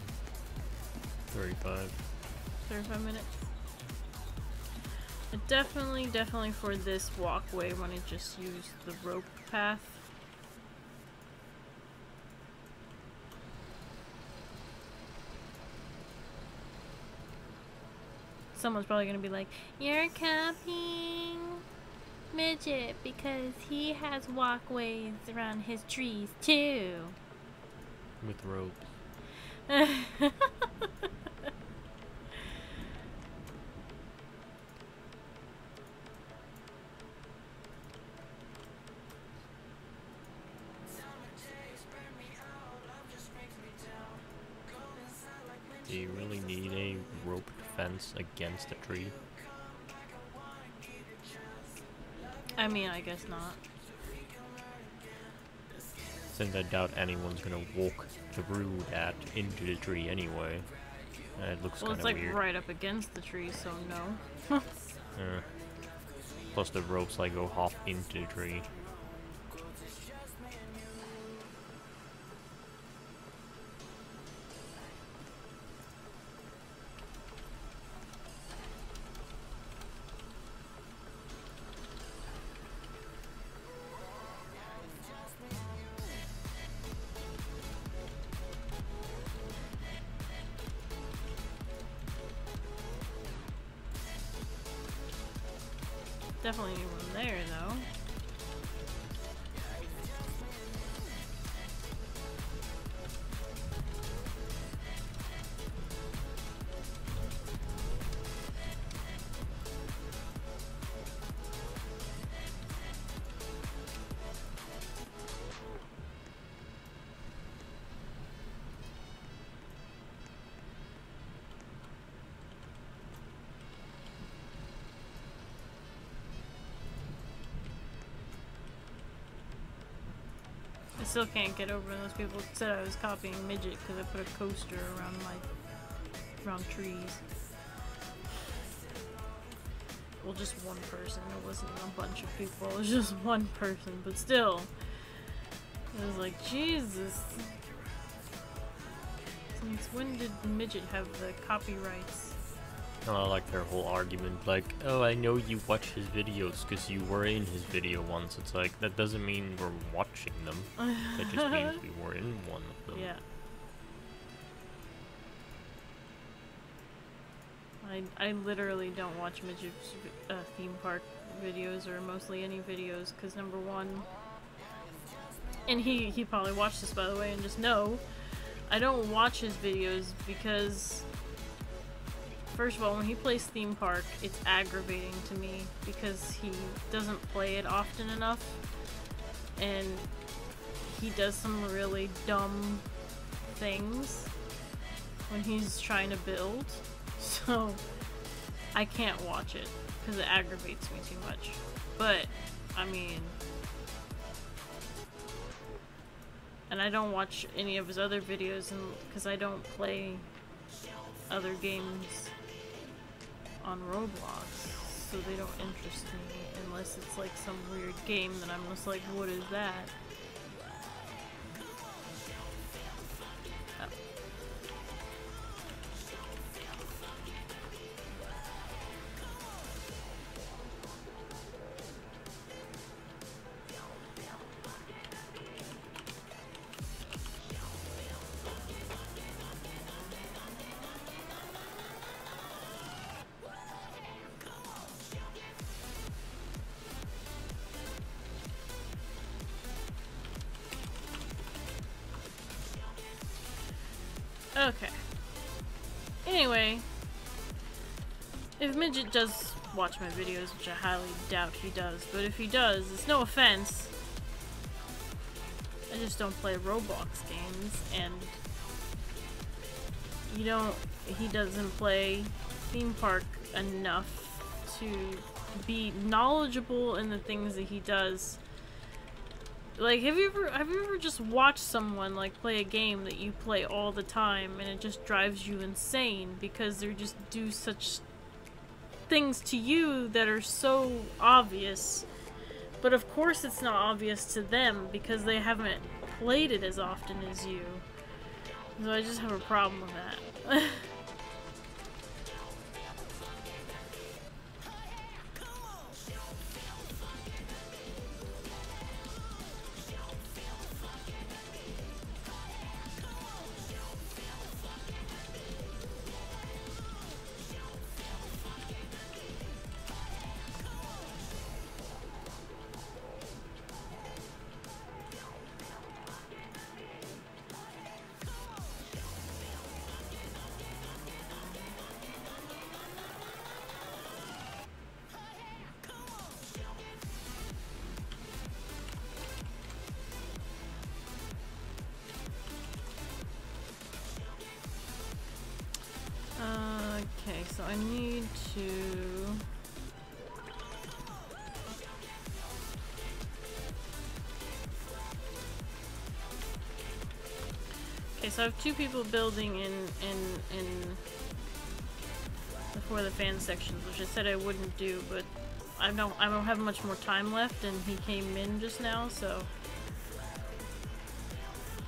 35. 35 minutes. I definitely for this walkway want to just use the rope path. Someone's probably gonna be like, "You're copying Midget because he has walkways around his trees too." With ropes. Do you really need a rope fence against a tree? I mean, I guess not. Since I doubt anyone's gonna walk through that into the tree anyway. And it looks kind of weird. Well, it's like right up against the tree, so no. Plus the ropes like go half into the tree. Definitely need one there, though. I still can't get over those people said I was copying Midget because I put a coaster around trees. Well, just one person. It wasn't a bunch of people. It was just one person, but still. It was like, Jesus. Since when did Midget have the copyrights? Like their whole argument, like, oh, I know you watch his videos because you were in his video once. It's like, that doesn't mean we're watching them. That just means we were in one of them. Yeah. I literally don't watch Midget's theme park videos, or mostly any videos, because number one, and he probably watched this by the way and just know, I don't watch his videos because, first of all, when he plays theme park, it's aggravating to me because he doesn't play it often enough, and he does some really dumb things when he's trying to build, so I can't watch it because it aggravates me too much. But, I mean, and I don't watch any of his other videos because I don't play other games on Roblox, so they don't interest me unless it's like some weird game that I'm just like, what is that? Okay. Anyway, if Midget does watch my videos, which I highly doubt he does, but if he does, it's no offense. I just don't play Roblox games, and he doesn't play theme park enough to be knowledgeable in the things that he does. Like, have you ever just watched someone like play a game that you play all the time and it just drives you insane because they just do such things to you that are so obvious, but of course it's not obvious to them because they haven't played it as often as you. So I just have a problem with that. Okay, so I need to... Okay, so I have two people building in before the fan sections, which I said I wouldn't do, but I don't have much more time left, and he came in just now, so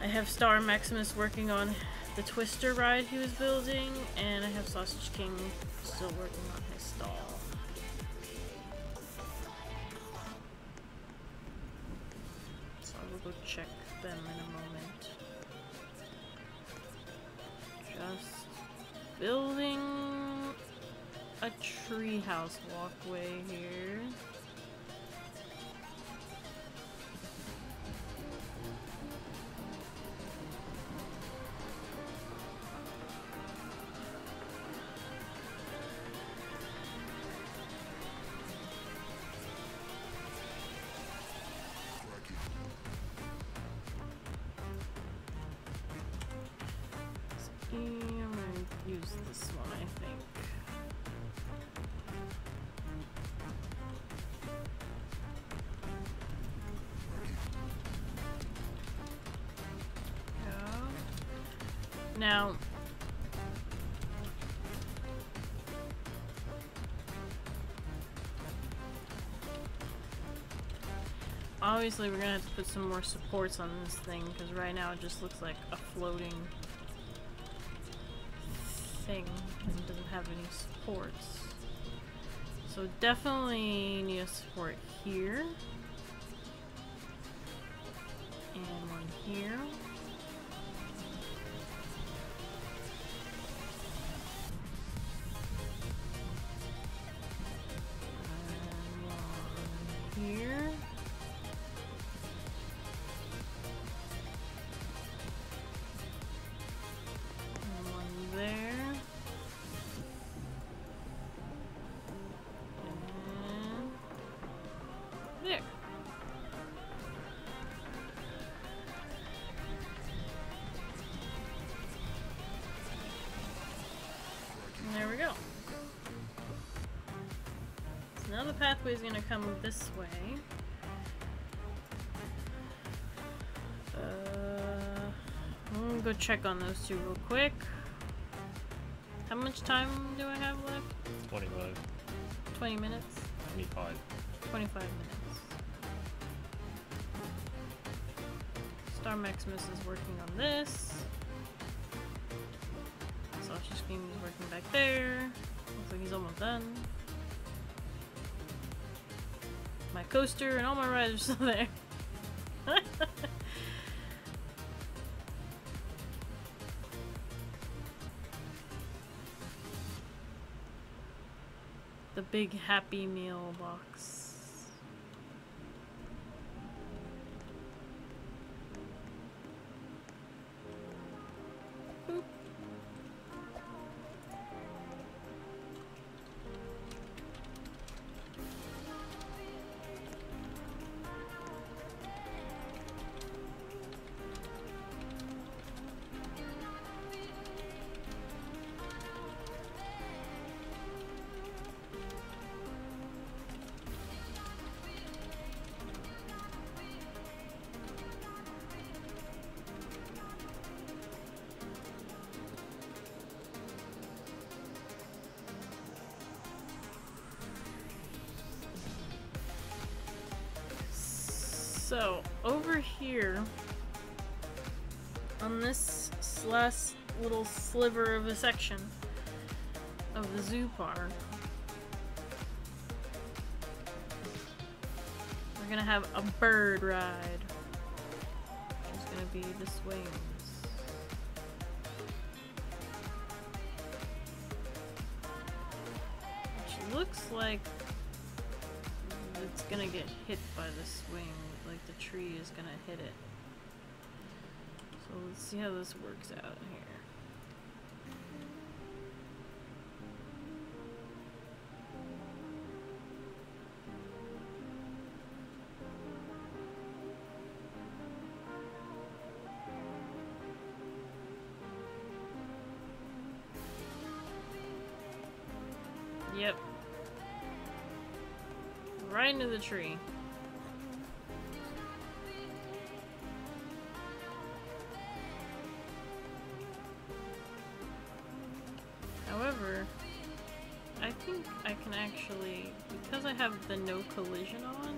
I have Star Maximus working on the Twister ride he was building, and I have Sausage King still working on his stall. So I will go check them in a moment. Just building a treehouse walkway here. I'm gonna use this one, I think. Now, obviously we're gonna have to put some more supports on this thing, because right now it just looks like a floating thing and doesn't have any supports. So definitely need a support here. And one here. And one here. And one there. And there. There we go. So now the pathway is going to come this way. I'm going to go check on those two real quick. How much time do I have left? 25. 20 minutes? 25. 25 minutes. Star Maximus is working on this. Sausage Scheme is working back there. Looks like he's almost done. My coaster and all my rides are still there. The big Happy Meal box. Boop. So, over here, on this last little sliver of a section of the zoo park, we're gonna have a bird ride. It's gonna be the swings. Which looks like it's gonna get hit by the swing. Like the tree is gonna hit it. So let's see how this works out here. Yep. Right into the tree. However, I think I can actually, because I have the no collision on.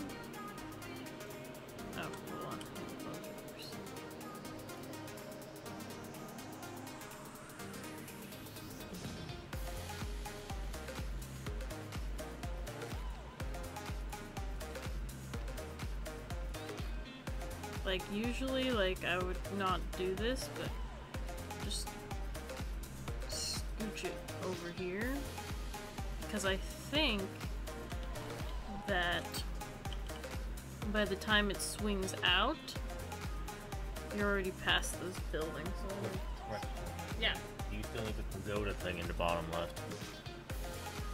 Oh, hold on. Let me close it first. Like usually, like I would not do this, but just scooch it over here, because I think that by the time it swings out, you're already past those buildings. So Right. yeah. You still need the pagoda thing in the bottom left.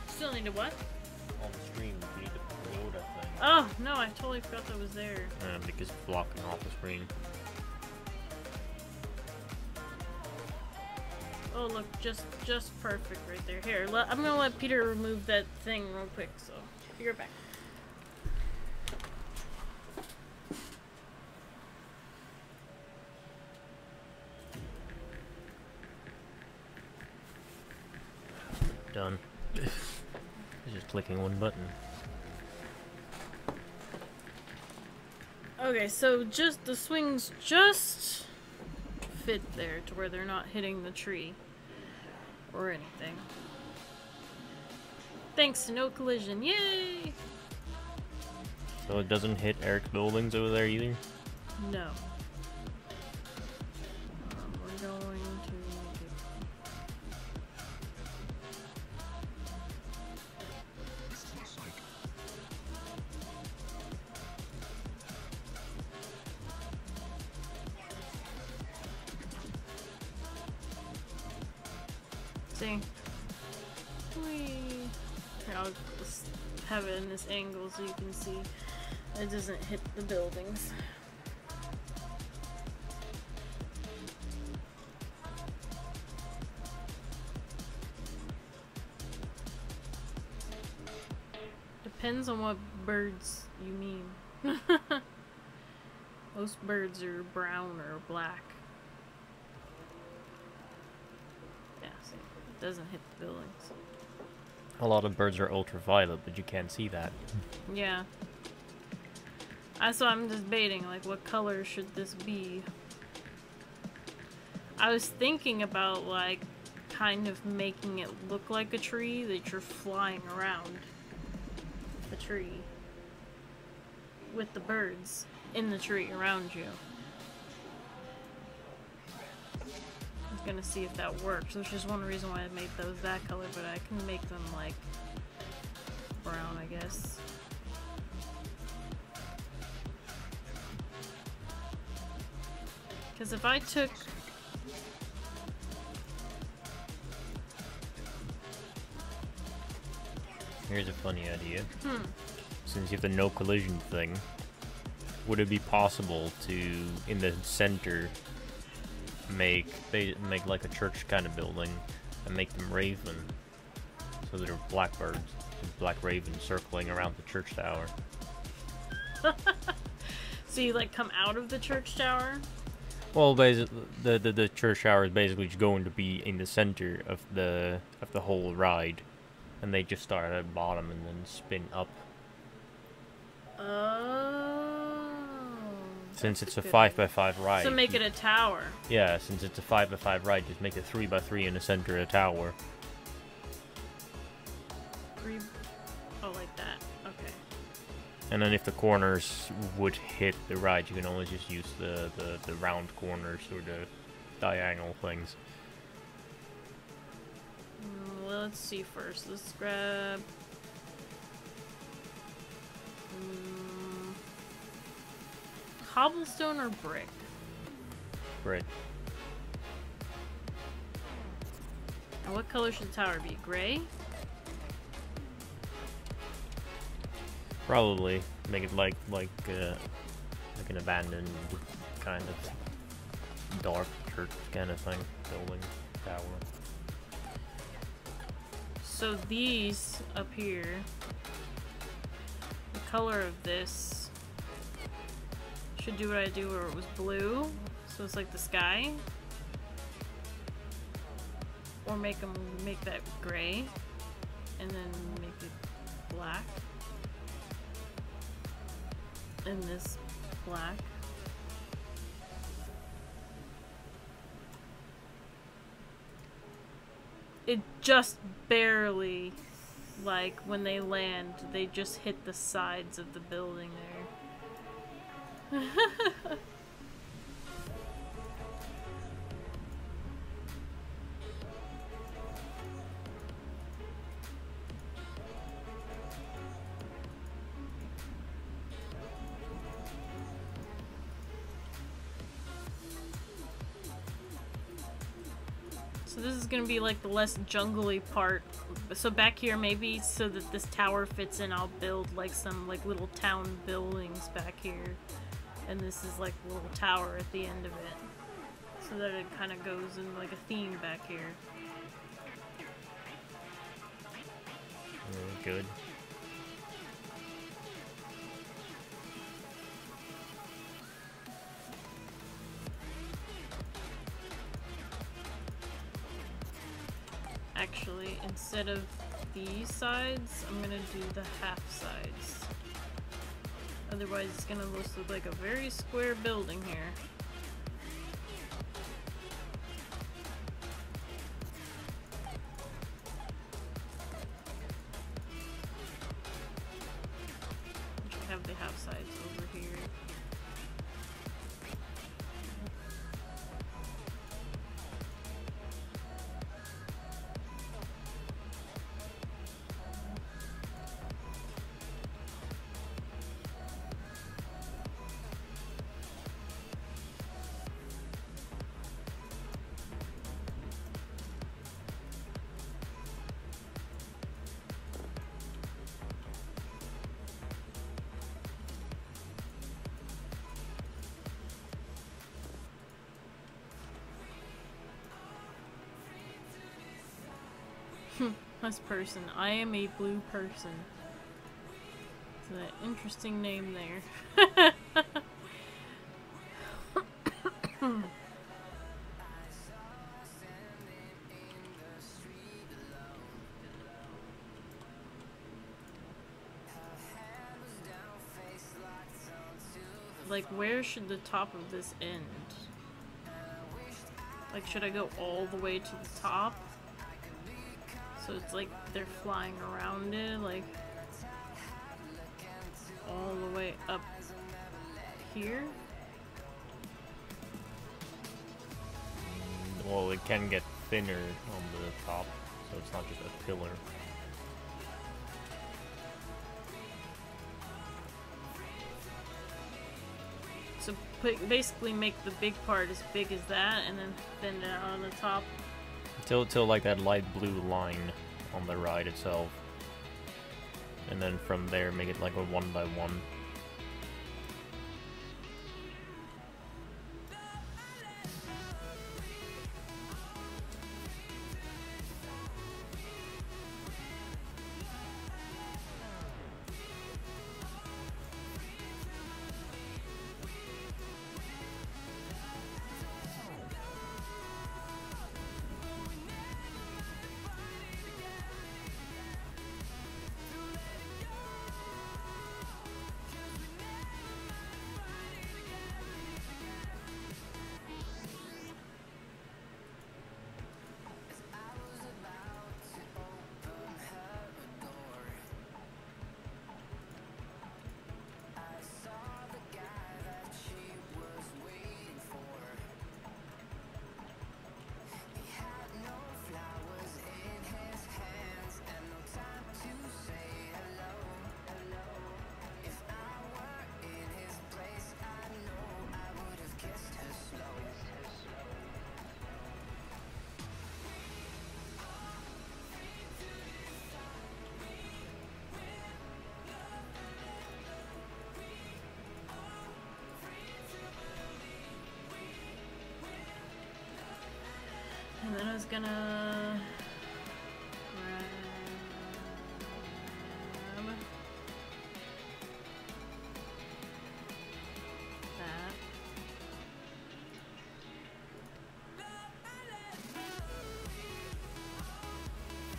Still need to what? On the screen, you need the pagoda thing. Oh no, I totally forgot that was there. Because it's blocking off the screen. Oh look, just perfect right there. Here, I'm gonna let Peter remove that thing real quick. So be right back. Done. It's just clicking one button. Okay, so just the swings just fit there to where they're not hitting the tree or anything. Thanks to no collision, yay! So it doesn't hit Eric's buildings over there either? No. We're going to make it... See? Whee! Here, I'll just have it in this angle so you can see it doesn't hit the buildings. Depends on what birds you mean. Most birds are brown or black. Yeah, see, it doesn't hit the buildings. A lot of birds are ultraviolet, but you can't see that. Yeah. So I'm just debating, like, what color should this be? I was thinking about, like, kind of making it look like a tree, that you're flying around the tree with the birds in the tree around you. I'm gonna see if that works, which is one reason why I made those that color, but I can make them, like, brown, I guess. Because if I took... Here's a funny idea. Since you have the no collision thing, would it be possible to, in the center, make like a church kind of building and make them raven? So they're blackbirds, black ravens circling around the church tower. So you, like, come out of the church tower? Well, basically, the church tower is basically just going to be in the center of the whole ride, and they just start at the bottom and then spin up. Oh. Since it's a 5x5 ride. So make it a tower. Yeah, since it's a 5x5 ride, just make it 3x3 in the center of the tower. Oh, like that. Okay. And then if the corners would hit the ride, you can always just use the round corners or the diagonal things. Well, let's see first. Let's grab... cobblestone or brick? Brick. And what color should the tower be? Gray? Probably make it like an abandoned kind of dark church kind of thing, building, tower. So these up here, the color of this should do what I do where it was blue, so it's like the sky, or make that gray, and then make it black. And this black. It just barely, like, when they land, they just hit the sides of the building there. So this is gonna be like the less jungly part. So back here, maybe so that this tower fits in, I'll build like some like little town buildings back here. And this is like a little tower at the end of it. So that it kind of goes in like a theme back here. Good. Actually, instead of these sides, I'm gonna do the half sides. Otherwise, it's gonna look like a very square building here. This person. I am a blue person. It's an interesting name there. Like, where should the top of this end? Like, should I go all the way to the top? So it's like they're flying around it, like all the way up here? Well, it can get thinner on the top, so it's not just a pillar. So basically make the big part as big as that, and then thin it out on the top. Till like that light blue line on the ride itself. And then from there make it like a 1 by 1. And then I was gonna grab that.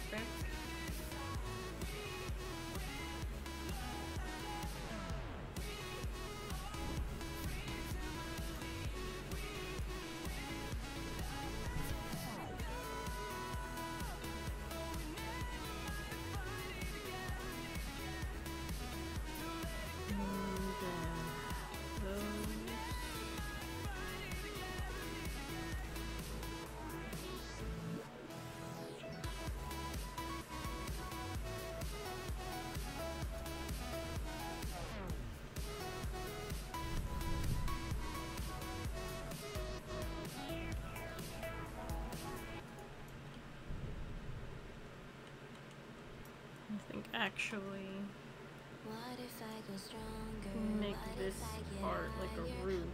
Okay. I think actually make this part like a roof.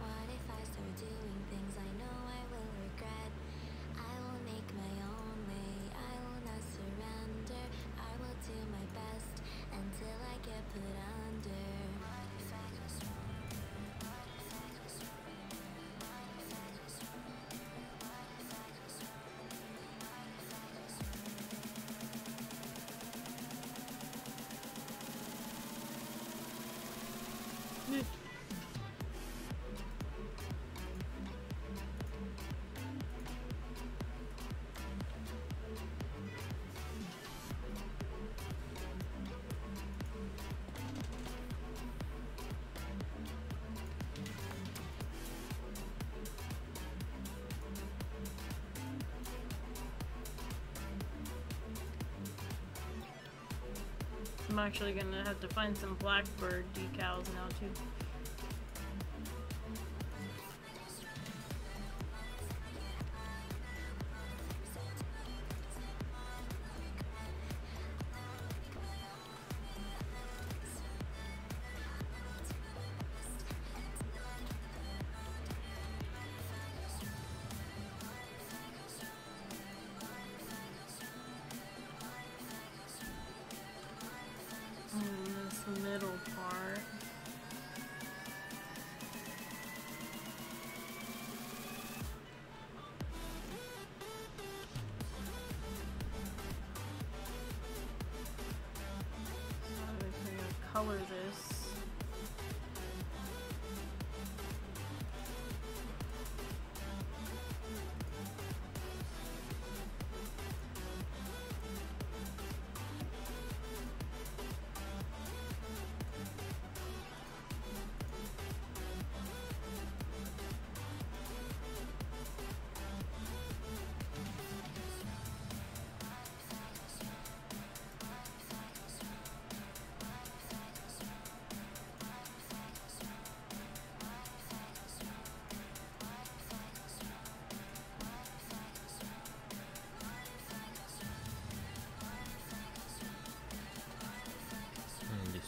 I'm actually gonna have to find some Blackbird decals now too. color this.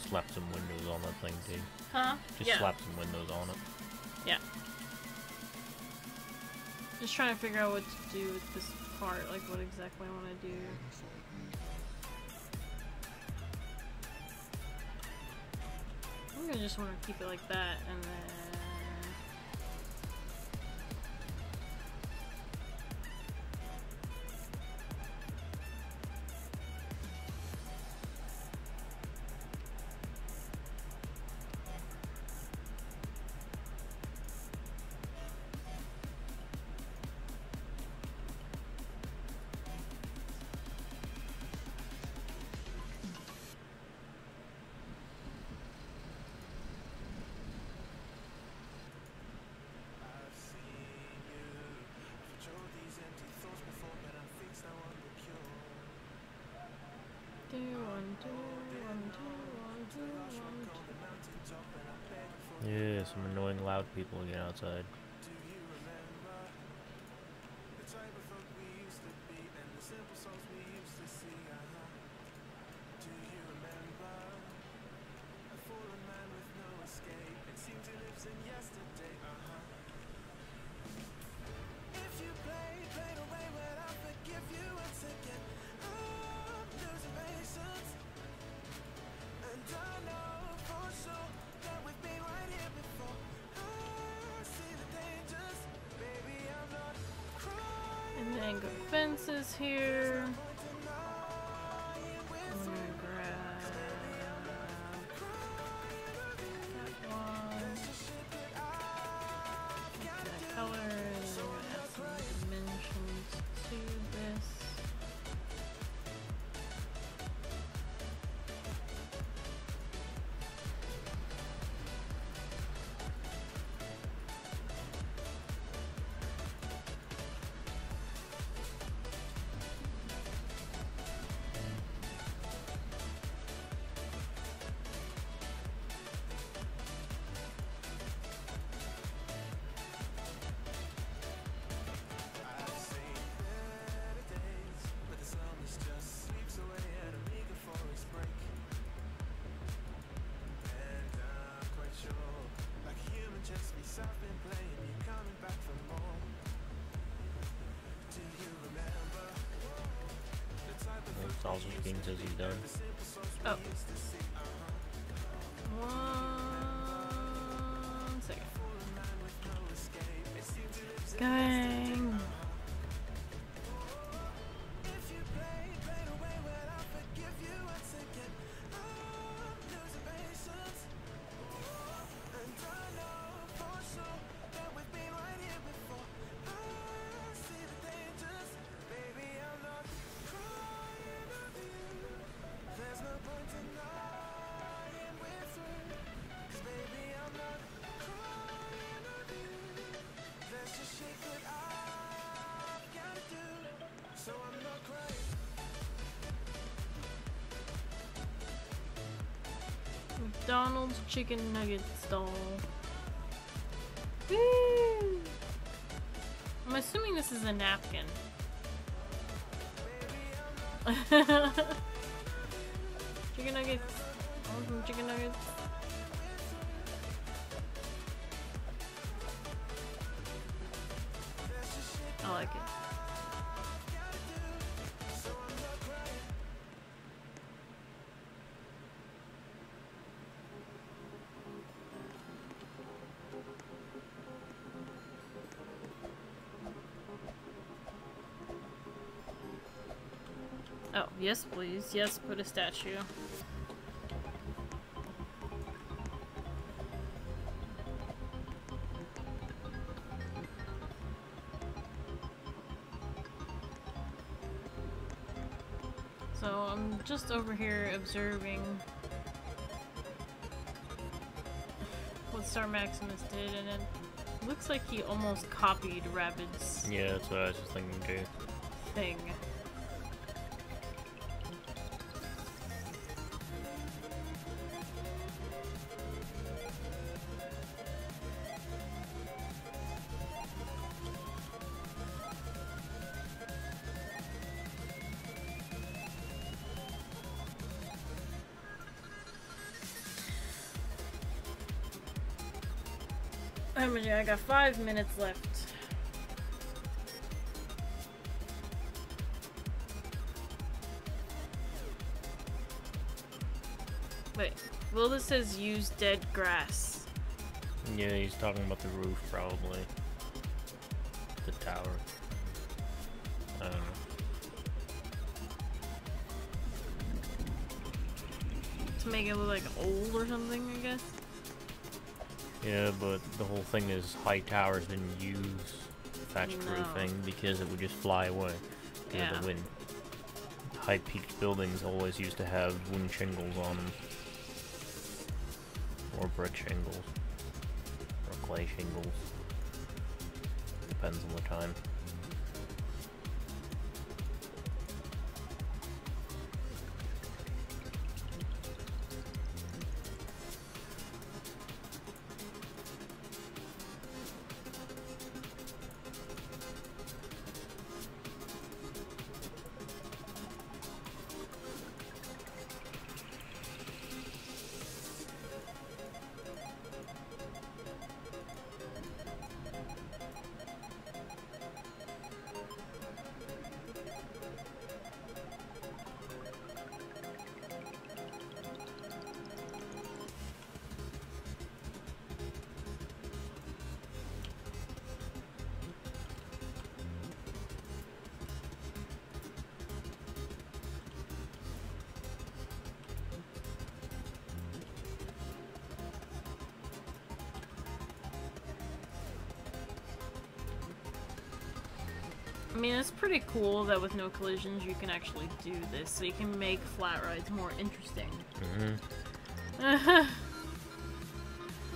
Slap some windows on that thing too. Huh? Just slap some windows on it. Yeah. Just trying to figure out what to do with this part, like what exactly I want to do. I'm gonna just want to keep it like that, and then... Yeah, some annoying loud people again outside. Fences here. I'm gonna grab that one. That color, and I'm gonna add some dimensions to this. Also King says he's done. Oh. 1 second. Going. McDonald's chicken nugget stall. Woo! I'm assuming this is a napkin. Chicken nuggets. I want some chicken nuggets. I like it. Oh, yes please. Yes, put a statue. So I'm just over here observing what Star Maximus did, and it looks like he almost copied Rabid's Yeah, that's what I was just thinking too. thing. I got 5 minutes left. Wait, Wilda says use dead grass. Yeah, he's talking about the roof, probably. The tower. I don't know. To make it look like old or something, I guess? Yeah, but the whole thing is high towers didn't use thatch roofing because it would just fly away because of the wind. High peaked buildings always used to have wooden shingles on them. Or brick shingles. Or clay shingles. Depends on the time. I mean, it's pretty cool that with no collisions you can actually do this, so you can make flat rides more interesting.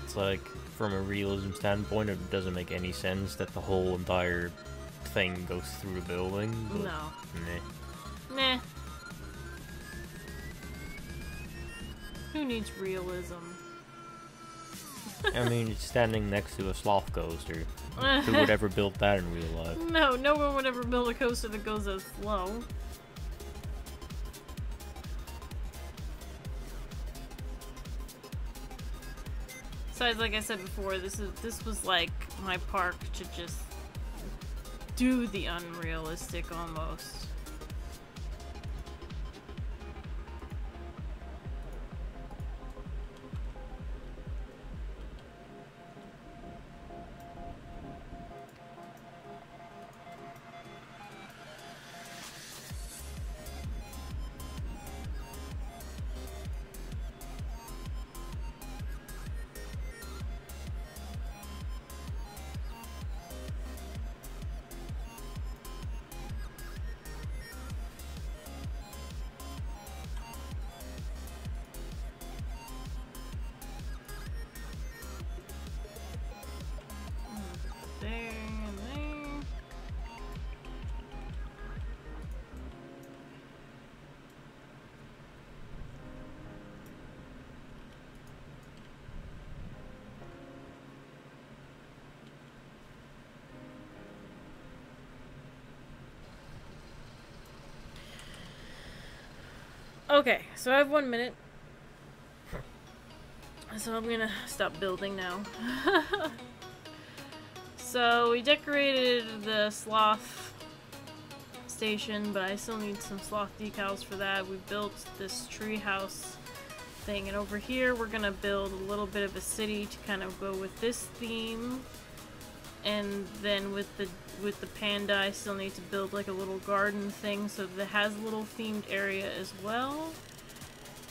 It's like, from a realism standpoint, it doesn't make any sense that the whole entire thing goes through the building. But no. Meh. Meh. Who needs realism? I mean, it's standing next to a Sloth coaster. Who would ever build that in real life? No, no one would ever build a coaster that goes as slow. Besides, like I said before, this was like my park to just do the unrealistic almost. Okay, so I have 1 minute. So I'm gonna stop building now. So we decorated the Sloth station, but I still need some Sloth decals for that. We built this tree house thing, and over here we're gonna build a little bit of a city to kind of go with this theme. And then with the Panda, I still need to build like a little garden thing so that it has a little themed area as well.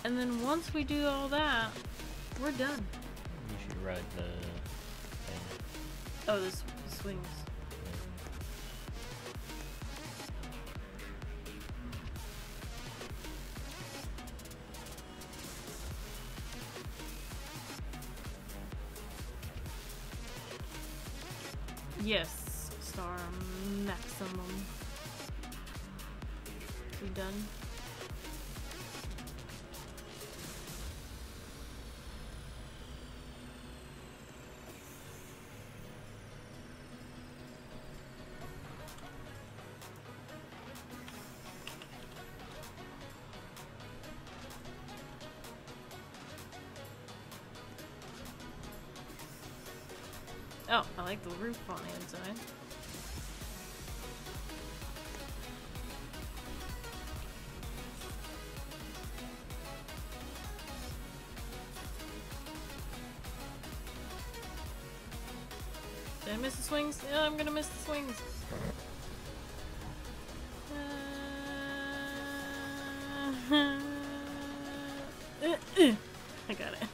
And then once we do all that, we're done. You should ride the thing. Oh, the swings. Yes, star maximum. We done? Oh, I like the roof on the inside. Did I miss the swings? Yeah, I'm gonna miss the swings. I got it.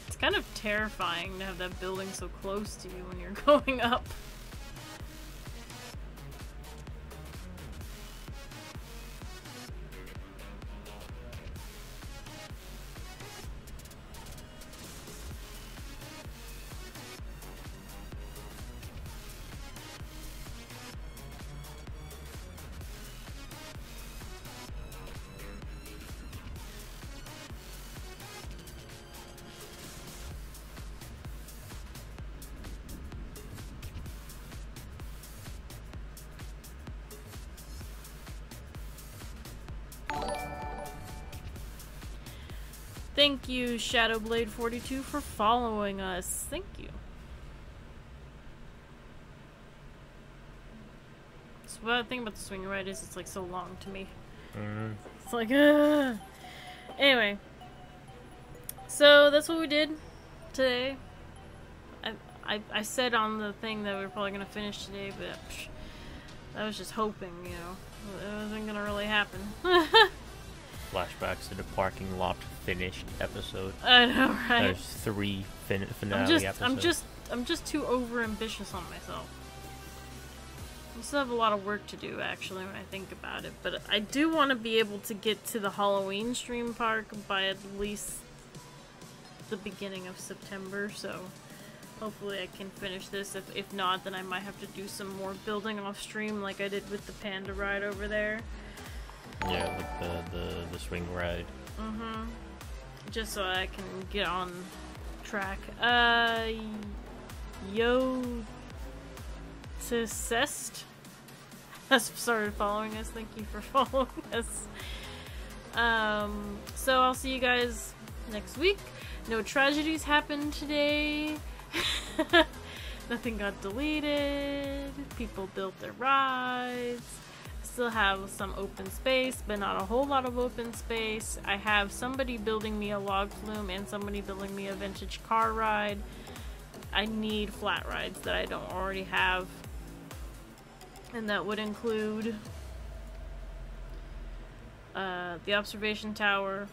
It's kind of terrifying to have that building so close to you when you're going up. Thank you, Shadowblade42, for following us. Thank you. So the thing about the swing ride is it's like so long to me. It's like, Anyway. So that's what we did today. I said on the thing that we were probably going to finish today, but I was just hoping, you know. It wasn't going to really happen. Flashbacks to the parking lot finished episode. I know, right? There's 3 finale episodes. I'm just too over ambitious on myself. I still have a lot of work to do, actually, when I think about it. But I do want to be able to get to the Halloween stream park by at least the beginning of September. So hopefully I can finish this. If not, then I might have to do some more building off stream, like I did with the Panda ride over there. Yeah, like the swing ride. Mm-hmm. Just so I can get on track. Yotisest has started following us. Thank you for following us. So I'll see you guys next week. No tragedies happened today. Nothing got deleted. People built their rides. Still have some open space, but not a whole lot of open space. I have somebody building me a log flume and somebody building me a vintage car ride. I need flat rides that I don't already have. And that would include the observation tower,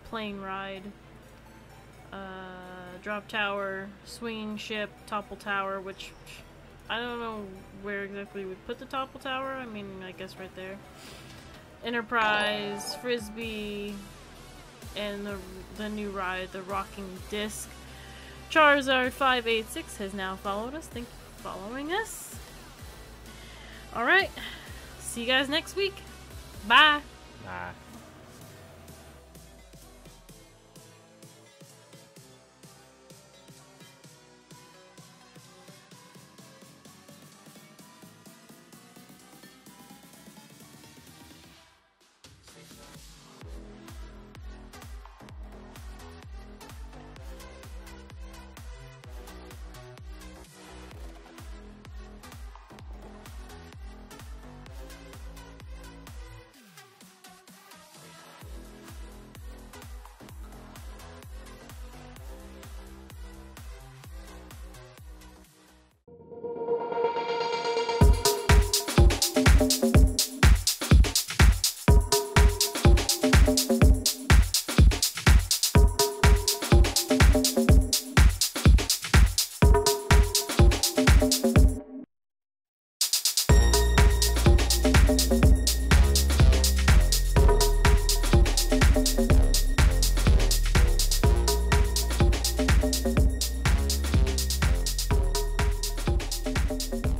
plane ride, drop tower, swinging ship, topple tower, which I don't know where exactly we'd put the topple tower. I mean, I guess right there. Enterprise, Frisbee, and the new ride, the rocking disc. Charizard586 has now followed us. Thank you for following us. Alright. See you guys next week. Bye. Bye. bye.